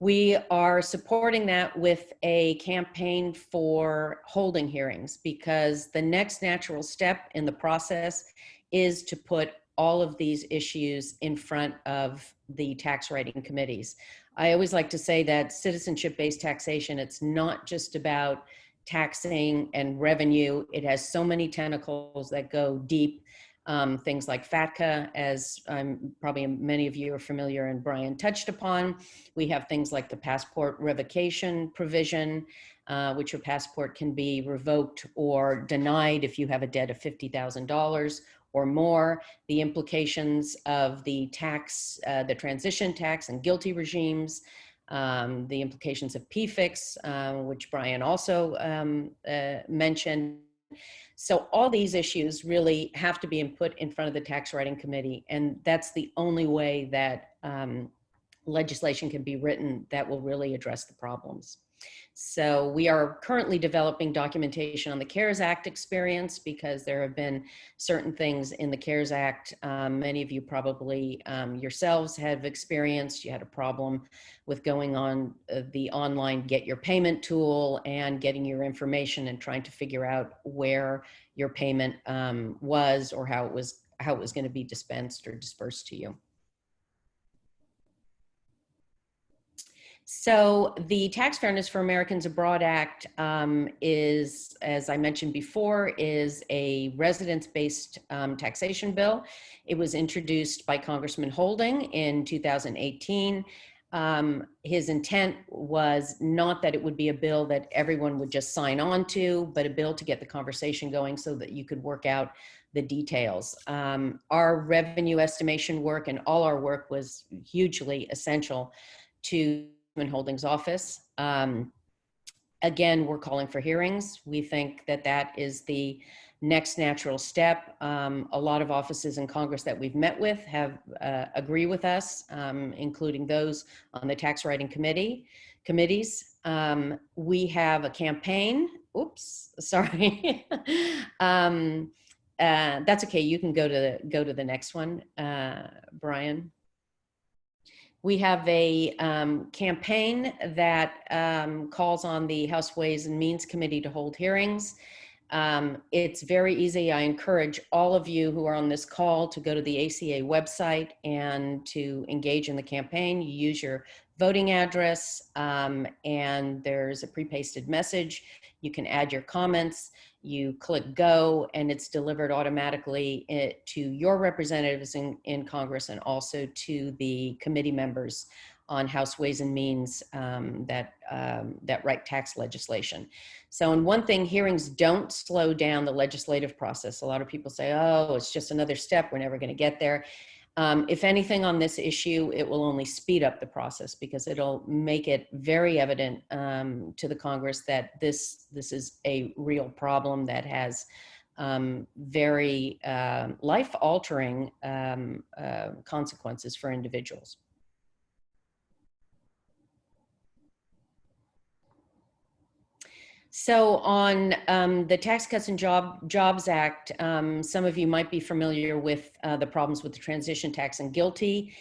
E: We are supporting that with a campaign for holding hearings, because the next natural step in the process is to put all of these issues in front of the tax writing committees. I always like to say that citizenship-based taxation, it's not just about taxing and revenue. It has so many tentacles that go deep. Things like FATCA, as probably many of you are familiar and Brian touched upon. We have things like the passport revocation provision, which your passport can be revoked or denied if you have a debt of $50,000 or more. The implications of the tax, the transition tax and GILTI regimes, the implications of PFICs, which Brian also mentioned. So all these issues really have to be put in front of the tax writing committee, and that's the only way that legislation can be written that will really address the problems. So we are currently developing documentation on the CARES Act experience, because there have been certain things in the CARES Act. Many of you probably yourselves have experienced. You had a problem with going on the online Get Your Payment tool and getting your information and trying to figure out where your payment was, or how it was going to be dispensed or dispersed to you. So the Tax Fairness for Americans Abroad Act is, as I mentioned before, is a residence-based taxation bill. It was introduced by Congressman Holding in 2018. His intent was not that it would be a bill that everyone would just sign on to, but a bill to get the conversation going so that you could work out the details. Our revenue estimation work and all our work was hugely essential to Holdings office. Again, we're calling for hearings. We think that that is the next natural step. A lot of offices in Congress that we've met with have agree with us, including those on the tax writing committees. We have a campaign. Oops, sorry. That's okay. You can go to the next one, Brian. We have a campaign that calls on the House Ways and Means Committee to hold hearings. It's very easy. I encourage all of you who are on this call to go to the ACA website and to engage in the campaign. You use your voting address, and there's a pre-pasted message. You can add your comments. You click go, and it's delivered automatically to your representatives in Congress, and also to the committee members on House Ways and Means that write tax legislation. So, and one thing, hearings don't slow down the legislative process. A lot of people say, oh, it's just another step, we're never going to get there. If anything on this issue, it will only speed up the process, because it'll make it very evident to the Congress that this is a real problem that has very life-altering consequences for individuals. So on the Tax Cuts and Jobs Act, some of you might be familiar with the problems with the transition tax and GILTI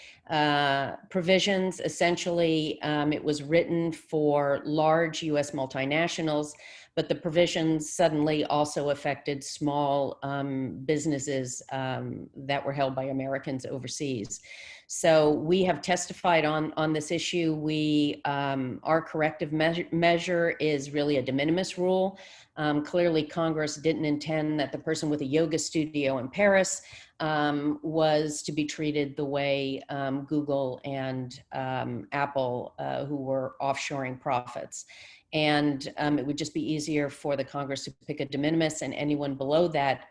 E: provisions. Essentially, it was written for large US multinationals, but the provisions suddenly also affected small businesses that were held by Americans overseas. So we have testified on this issue. Our corrective measure is really a de minimis rule. Clearly, Congress didn't intend that the person with a yoga studio in Paris was to be treated the way Google and Apple, who were offshoring profits. And it would just be easier for the Congress to pick a de minimis, and anyone below that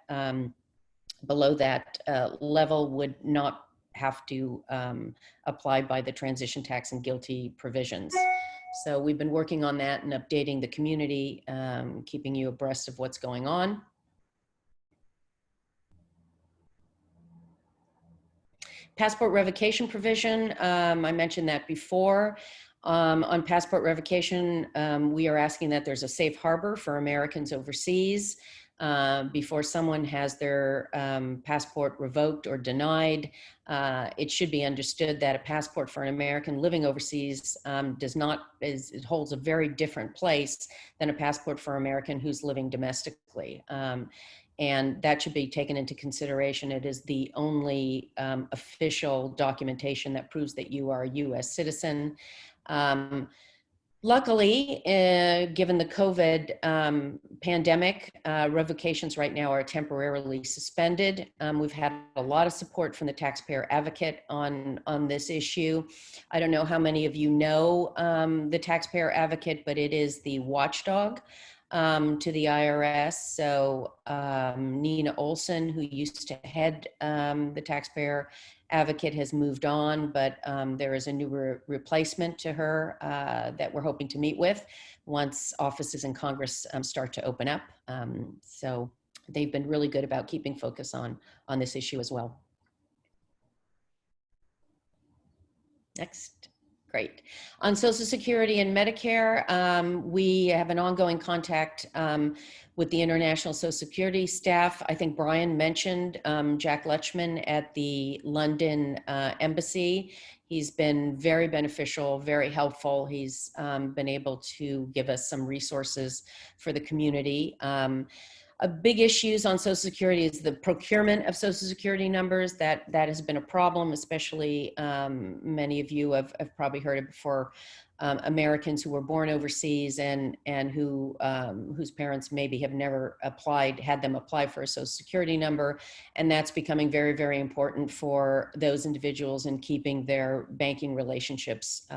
E: level would not have to apply by the transition tax and GILTI provisions. So we've been working on that and updating the community, keeping you abreast of what's going on. Passport revocation provision, I mentioned that before. On passport revocation, we are asking that there's a safe harbor for Americans overseas. Before someone has their passport revoked or denied, it should be understood that a passport for an American living overseas it holds a very different place than a passport for an American who's living domestically. and that should be taken into consideration. It is the only official documentation that proves that you are a US citizen. Luckily, given the COVID pandemic, revocations right now are temporarily suspended. We've had a lot of support from the taxpayer advocate on this issue. I don't know how many of you know the taxpayer advocate, but it is the watchdog to the IRS. So Nina Olson, who used to head the taxpayer advocate, has moved on, but there is a new replacement to her that we're hoping to meet with once offices in Congress start to open up. So they've been really good about keeping focus on this issue as well. Next. Great. On Social Security and Medicare, we have an ongoing contact with the international Social Security staff. I think Brian mentioned Jack Lutchman at the London Embassy. He's been very beneficial, very helpful. He's been able to give us some resources for the community. A big issues on Social Security is the procurement of Social Security numbers. That has been a problem, especially many of you have probably heard it before. Americans who were born overseas and who whose parents maybe have never had them apply for a Social Security number, and that's becoming very, very important for those individuals in keeping their banking relationships.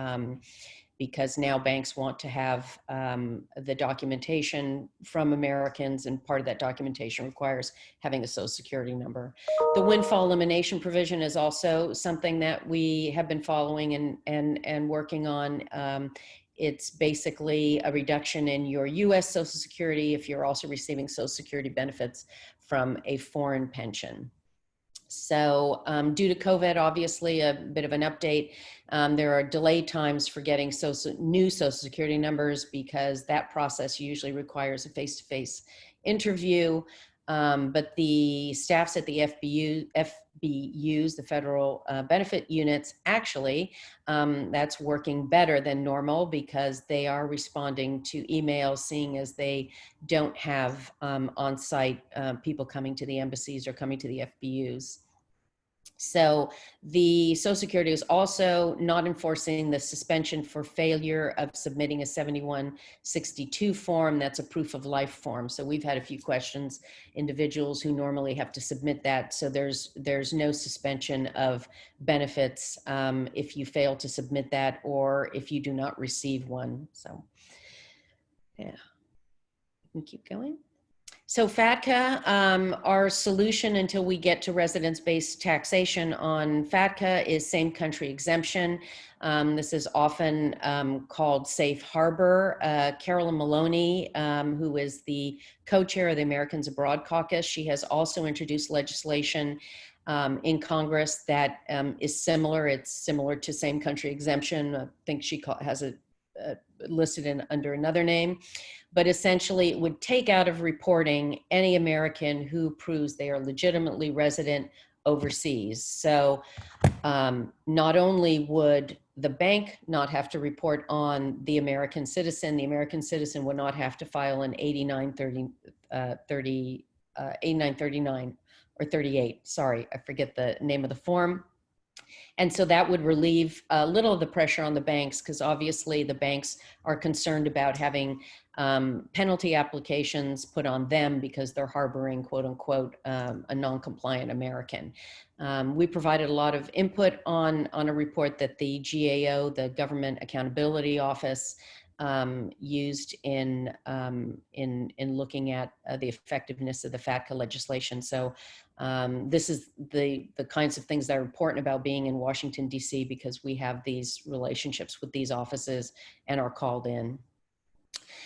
E: Because now banks want to have the documentation from Americans, and part of that documentation requires having a Social Security number. The windfall elimination provision is also something that we have been following and working on. It's basically a reduction in your US Social Security if you're also receiving Social Security benefits from a foreign pension. So due to COVID, obviously a bit of an update. There are delay times for getting new Social Security numbers because that process usually requires a face-to-face interview. But the staffs at the FBUs, the federal benefit units, actually, that's working better than normal because they are responding to emails, seeing as they don't have on-site people coming to the embassies or coming to the FBUs. So the Social Security is also not enforcing the suspension for failure of submitting a 7162 form. That's a proof of life form. So we've had a few questions, individuals who normally have to submit that. So there's no suspension of benefits if you fail to submit that or if you do not receive one. So yeah, we can keep going. So FATCA, our solution until we get to residence-based taxation on FATCA is same country exemption. This is often called safe harbor. Carolyn Maloney, who is the co-chair of the Americans Abroad Caucus, she has also introduced legislation in Congress that is similar. It's similar to same country exemption. I think she has it listed under another name. But essentially it would take out of reporting any American who proves they are legitimately resident overseas. So not only would the bank not have to report on the American citizen would not have to file an 8939 or 38, sorry, I forget the name of the form. And so that would relieve a little of the pressure on the banks because obviously the banks are concerned about having penalty applications put on them because they're harboring, quote unquote, a non-compliant American. We provided a lot of input on a report that the GAO, the Government Accountability Office, used in looking at the effectiveness of the FATCA legislation. So this is the kinds of things that are important about being in Washington, D.C. because we have these relationships with these offices and are called in.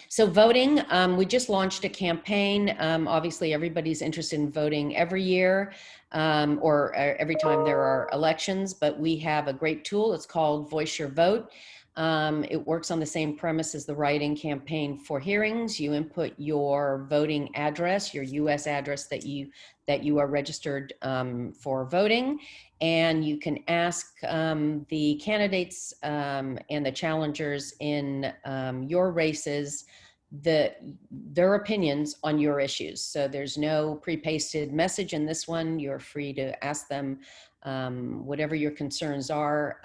E: So voting, we just launched a campaign. Obviously, everybody's interested in voting every year or every time there are elections, but we have a great tool. It's called Voice Your Vote. It works on the same premise as the write-in campaign for hearings. You input your voting address, your U.S. address that you are registered for voting, and you can ask the candidates and the challengers in your races their opinions on your issues. So there's no pre-pasted message in this one. You're free to ask them whatever your concerns are,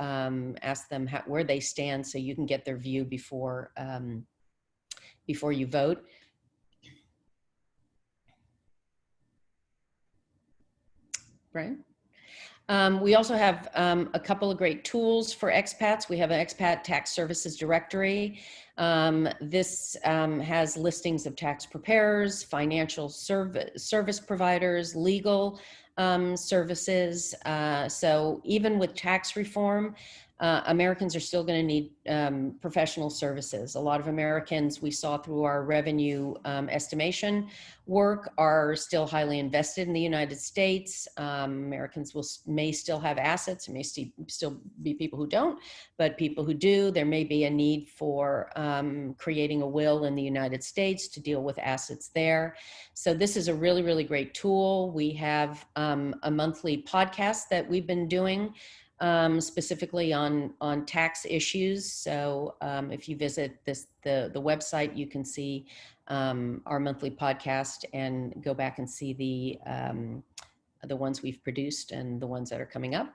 E: ask them where they stand so you can get their view before you vote. Brian? We also have a couple of great tools for expats. We have an expat tax services directory. This has listings of tax preparers, financial service providers, legal services. So even with tax reform, Americans are still going to need professional services. A lot of Americans, we saw through our revenue estimation work, are still highly invested in the United States. Americans may still have assets. There may still be people who don't, but people who do, there may be a need for creating a will in the United States to deal with assets there. So this is a really, really great tool. We have a monthly podcast that we've been doing specifically on tax issues. So if you visit the website, you can see our monthly podcast and go back and see the ones we've produced and the ones that are coming up.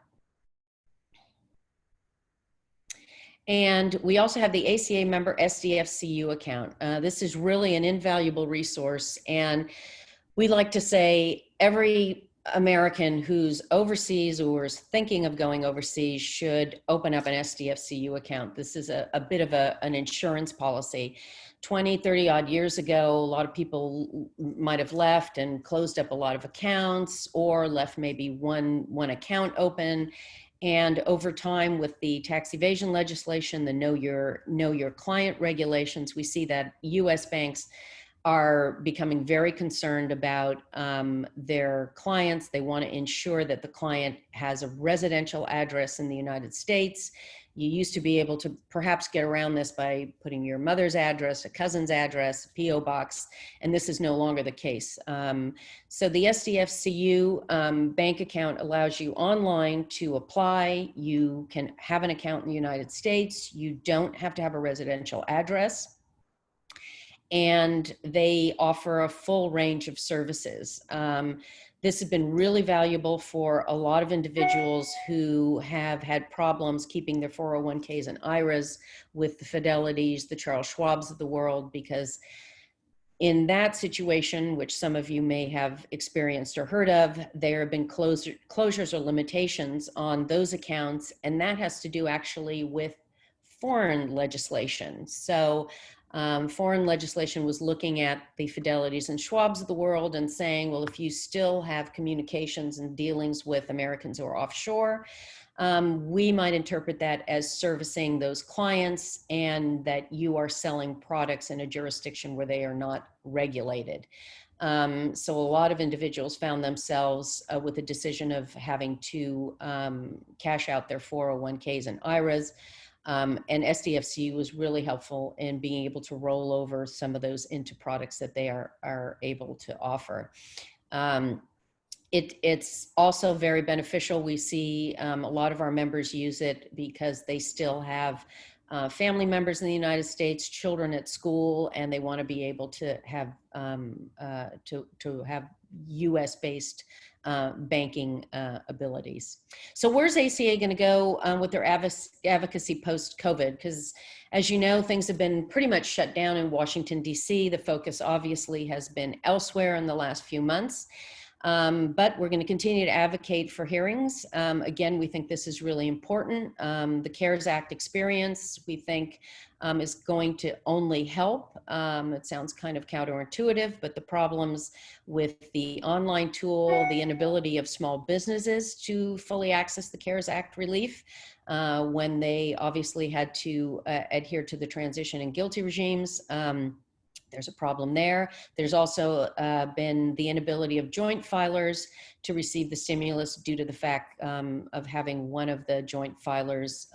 E: And we also have the ACA member SDFCU account. This is really an invaluable resource. And we like to say every American who's overseas or is thinking of going overseas should open up an SDFCU account. This is a bit of an insurance policy. 20, 30 odd years ago, a lot of people might have left and closed up a lot of accounts or left maybe one account open. And over time, with the tax evasion legislation, the know your client regulations, we see that US banks are becoming very concerned about their clients. They want to ensure that the client has a residential address in the United States. You used to be able to perhaps get around this by putting your mother's address, a cousin's address, a PO box, and this is no longer the case. So the SDFCU bank account allows you online to apply. You can have an account in the United States. You don't have to have a residential address. And they offer a full range of services. This has been really valuable for a lot of individuals who have had problems keeping their 401ks and IRAs with the Fidelities, the Charles Schwabs of the world, because in that situation, which some of you may have experienced or heard of, there have been closures or limitations on those accounts, and that has to do actually with foreign legislation. So foreign legislation was looking at the Fidelities and Schwabs of the world and saying, well, if you still have communications and dealings with Americans who are offshore, we might interpret that as servicing those clients and that you are selling products in a jurisdiction where they are not regulated. So a lot of individuals found themselves with the decision of having to cash out their 401ks and IRAs. And SDFC was really helpful in being able to roll over some of those into products that they are able to offer. It's also very beneficial. We see a lot of our members use it because they still have family members in the United States, children at school, and they want to be able to have US-based banking abilities. So where's ACA going to go with their advocacy post-COVID? Because as you know, things have been pretty much shut down in Washington, D.C. The focus obviously has been elsewhere in the last few months. But we're going to continue to advocate for hearings. Again, we think this is really important. The CARES Act experience, we think, is going to only help. It sounds kind of counterintuitive, but the problems with the online tool, the inability of small businesses to fully access the CARES Act relief, when they obviously had to adhere to the transition and GILTI regimes, there's a problem there. There's also been the inability of joint filers to receive the stimulus due to the fact of having one of the joint filers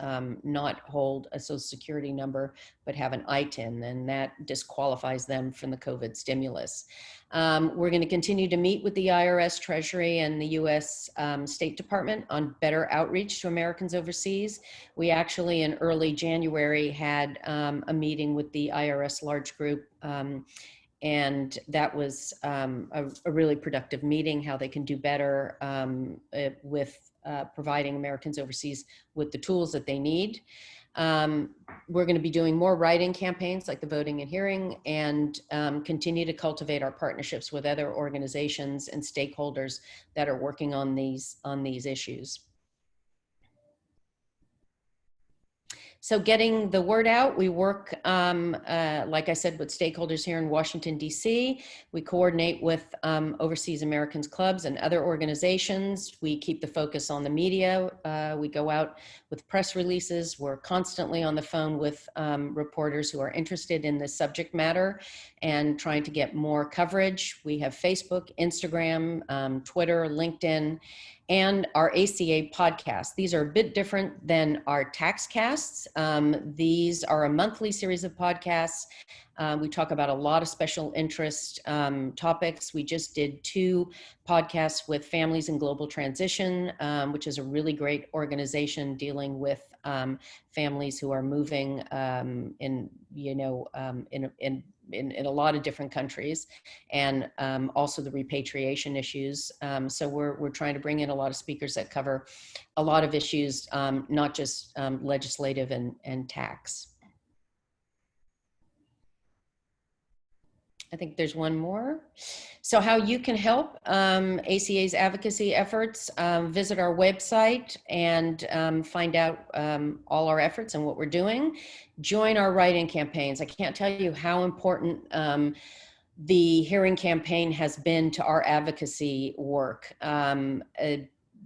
E: not hold a Social Security number, but have an ITIN, and that disqualifies them from the COVID stimulus. We're going to continue to meet with the IRS, Treasury, and the U.S. State Department on better outreach to Americans overseas. We actually, in early January, had a meeting with the IRS large group, and that was a really productive meeting, how they can do better with providing Americans overseas with the tools that they need. We're going to be doing more writing campaigns like the voting and hearing, and continue to cultivate our partnerships with other organizations and stakeholders that are working on these issues. So getting the word out, we work, like I said, with stakeholders here in Washington, D.C. We coordinate with Overseas Americans Clubs and other organizations. We keep the focus on the media. We go out with press releases. We're constantly on the phone with reporters who are interested in this subject matter and trying to get more coverage. We have Facebook, Instagram, Twitter, LinkedIn, and our ACA podcast. These are a bit different than our tax casts. These are a monthly series of podcasts. We talk about a lot of special interest topics. We just did 2 podcasts with Families in Global Transition, which is a really great organization dealing with families who are moving in a lot of different countries, and also the repatriation issues. So we're trying to bring in a lot of speakers that cover a lot of issues, not just legislative and tax. I think there's one more. So how you can help ACA's advocacy efforts, visit our website and find out all our efforts and what we're doing. Join our writing campaigns. I can't tell you how important the hearing campaign has been to our advocacy work.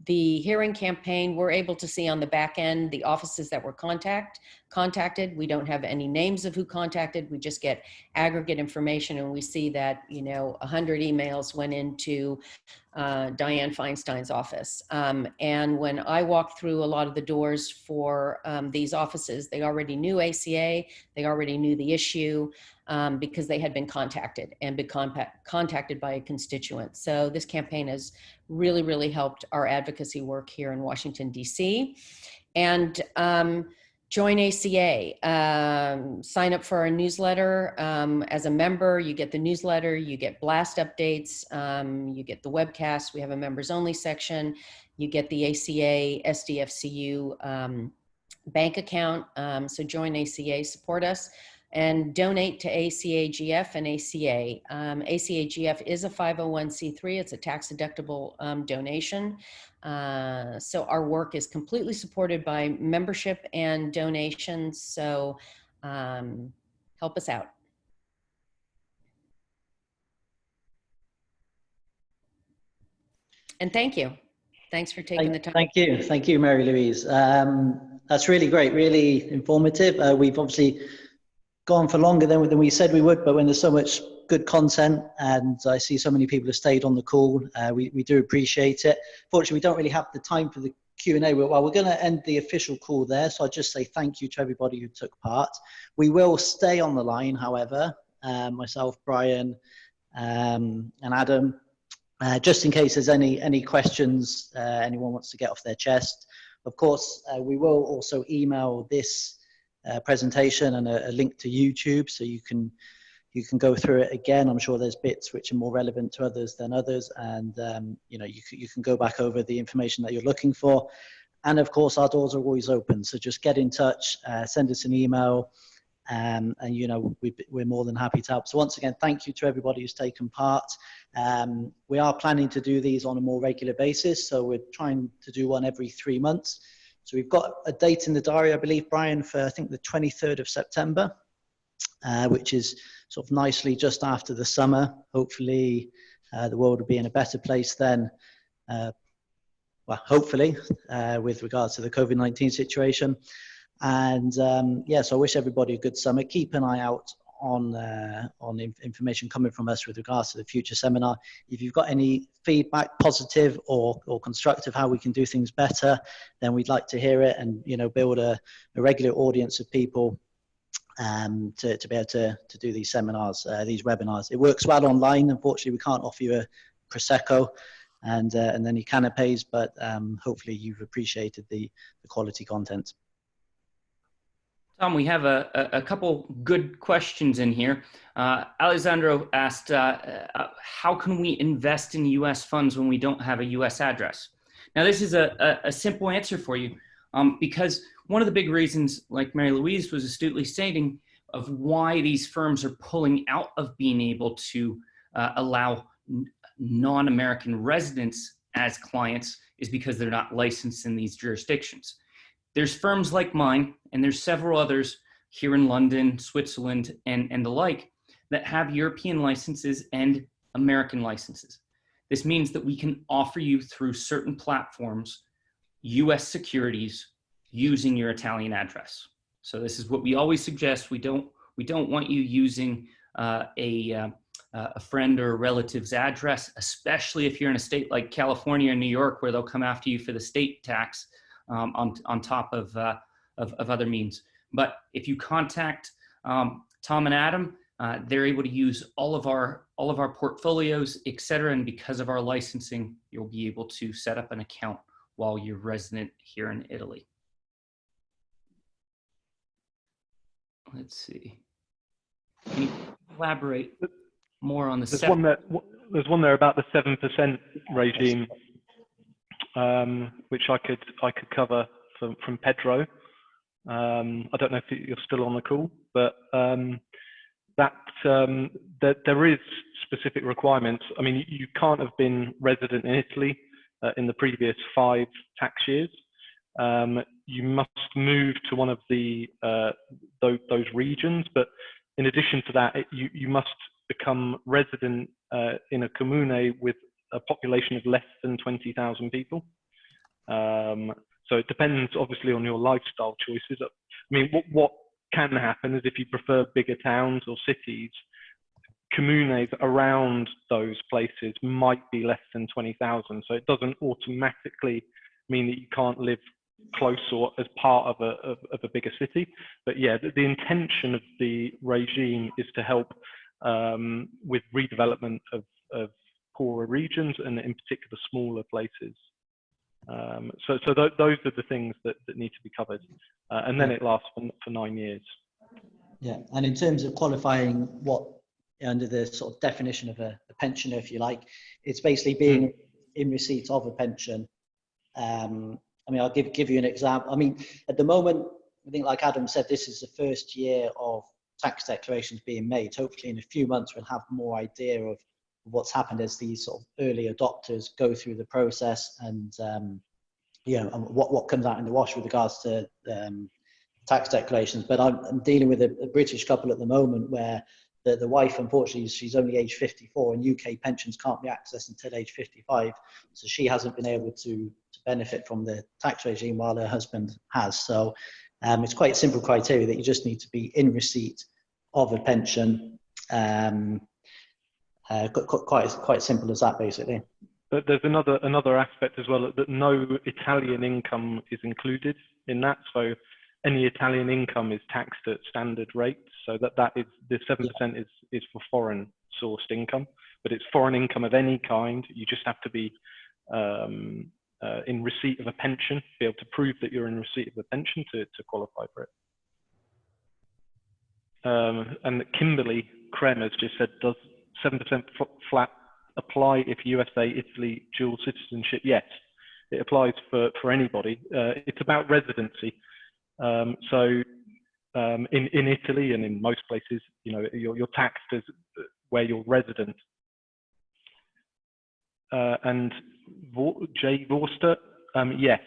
E: The hearing campaign, we're able to see on the back end the offices that were contacted. We don't have any names of who contacted. We just get aggregate information, and we see that 100 emails went into Dianne Feinstein's office. And when I walked through a lot of the doors for these offices, they already knew ACA, they already knew the issue, because they had been contacted and been contacted by a constituent. So this campaign has really, really helped our advocacy work here in Washington, D.C. And join ACA, sign up for our newsletter. As a member, you get the newsletter, you get blast updates, you get the webcast. We have a members only section. You get the ACA SDFCU bank account. So join ACA, support us, and donate to ACAGF and ACA. ACAGF is a 501c3. It's a tax deductible donation. So our work is completely supported by membership and donations. So help us out. And thank you. Thanks for taking the time.
A: Thank you, Mary Louise. That's really great, really informative. We've obviously gone for longer than we said we would, but when there's so much good content and I see so many people have stayed on the call, we do appreciate it. Fortunately, we don't really have the time for the Q&A. Well, we're going to end the official call there, so I'll just say thank you to everybody who took part. We will stay on the line, however, myself, Brian, and Adam, just in case there's any questions anyone wants to get off their chest. Of course, we will also email this presentation and a link to YouTube, so you can go through it again. I'm sure there's bits which are more relevant to others than others, and you can go back over the information that you're looking for. And of course, our doors are always open, so just get in touch, send us an email, and we're more than happy to help. So once again, thank you to everybody who's taken part. We are planning to do these on a more regular basis, so we're trying to do one every 3 months. So we've got a date in the diary, I believe, Brian, for I think the 23rd of September, which is sort of nicely just after the summer. Hopefully the world will be in a better place then, well, hopefully, with regards to the COVID-19 situation. And yes, I wish everybody a good summer. Keep an eye out information coming from us with regards to the future seminar. If you've got any feedback, positive or constructive, how we can do things better, then we'd like to hear it, and build a regular audience of people to be able to do these seminars, these webinars. It works well online. Unfortunately, we can't offer you a prosecco and any canapes, but hopefully you've appreciated the quality content.
D: Tom, we have a couple good questions in here. Alessandro asked, how can we invest in US funds when we don't have a US address? Now, this is a simple answer for you, because one of the big reasons, like Mary Louise was astutely stating, of why these firms are pulling out of being able to allow non-American residents as clients is because they're not licensed in these jurisdictions. There's firms like mine, and there's several others here in London, Switzerland, and the like, that have European licenses and American licenses. This means that we can offer you through certain platforms US securities using your Italian address. So this is what we always suggest. We don't want you using a friend or a relative's address, especially if you're in a state like California or New York, where they'll come after you for the state tax on top of other means. But if you contact Tom and Adam, they're able to use all of our portfolios, et cetera. And because of our licensing, you'll be able to set up an account while you're resident here in Italy. Let's see. Can you elaborate more on the
B: there's one there about the 7% regime, which I could cover from Pedro. I don't know if you're still on the call, but that there is specific requirements. I mean, you can't have been resident in Italy in the previous 5 tax years. You must move to one of those regions, but in addition to that, you must become resident in a comune with a population of less than 20,000 people. So it depends obviously on your lifestyle choices. I mean, what can happen is if you prefer bigger towns or cities, communes around those places might be less than 20,000. So it doesn't automatically mean that you can't live close or as part of a bigger city. But yeah, the intention of the regime is to help with redevelopment of poorer regions and in particular smaller places. So those are the things that need to be covered, and then it lasts for 9 years.
A: Yeah, and in terms of qualifying what under the sort of definition of a pensioner, if you like, it's basically being in receipt of a pension. I mean, I'll give you an example. I mean, at the moment, I think like Adam said, this is the first year of tax declarations being made. Hopefully in a few months, we'll have more idea of what's happened as these sort of early adopters go through the process, and and what comes out in the wash with regards to tax declarations. But I'm dealing with a British couple at the moment where the wife, unfortunately, she's only age 54, and UK pensions can't be accessed until age 55. So she hasn't been able to benefit from the tax regime while her husband has. So it's quite simple criteria that you just need to be in receipt of a pension. Quite simple as that, basically.
B: But there's another aspect as well, that no Italian income is included in that. So any Italian income is taxed at standard rates. So that is the 7% is for foreign sourced income, but it's foreign income of any kind. You just have to be in receipt of a pension, be able to prove that you're in receipt of a pension to qualify for it. And Kimberly Krem has just said, does 7% flat apply if USA, Italy, dual citizenship? Yes, it applies for anybody. It's about residency. So in Italy and in most places, you're taxed as where you're resident. And Jay Vorster, yes,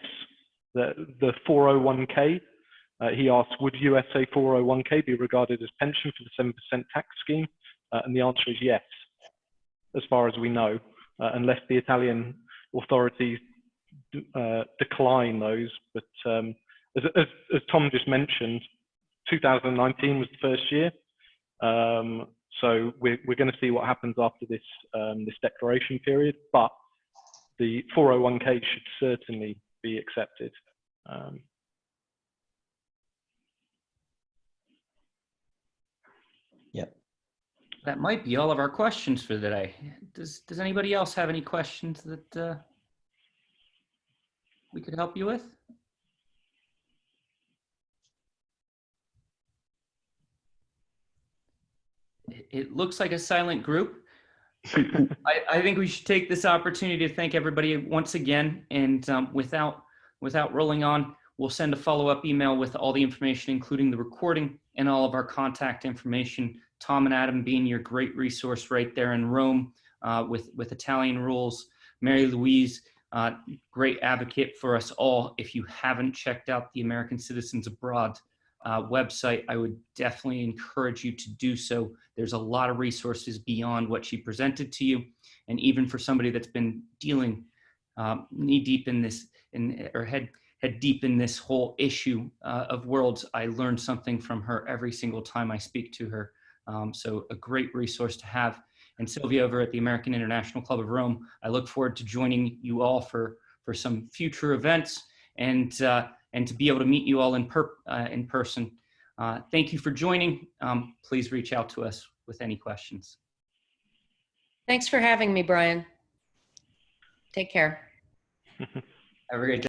B: the 401k. He asked, would USA 401k be regarded as pension for the 7% tax scheme? And the answer is yes, as far as we know, unless the Italian authorities decline those. But as Tom just mentioned, 2019 was the first year. So we're going to see what happens after this this declaration period, but the 401k should certainly be accepted.
A: Yep.
D: That might be all of our questions for today. Does anybody else have any questions that we could help you with? It looks like a silent group. I think we should take this opportunity to thank everybody once again. And without rolling on, we'll send a follow-up email with all the information, including the recording and all of our contact information. Tom and Adam being your great resource right there in Rome with Italian rules. Mary Louise, great advocate for us all. If you haven't checked out the American Citizens Abroad website, I would definitely encourage you to do so. There's a lot of resources beyond what she presented to you. And even for somebody that's been dealing knee deep in this, or head deep in this whole issue of worlds, I learned something from her every single time I speak to her. So a great resource to have. And Sylvia over at the American International Club of Rome, I look forward to joining you all for some future events and to be able to meet you all in person. Thank you for joining. Please reach out to us with any questions.
E: Thanks for having me, Brian. Take care.
D: Have a great day.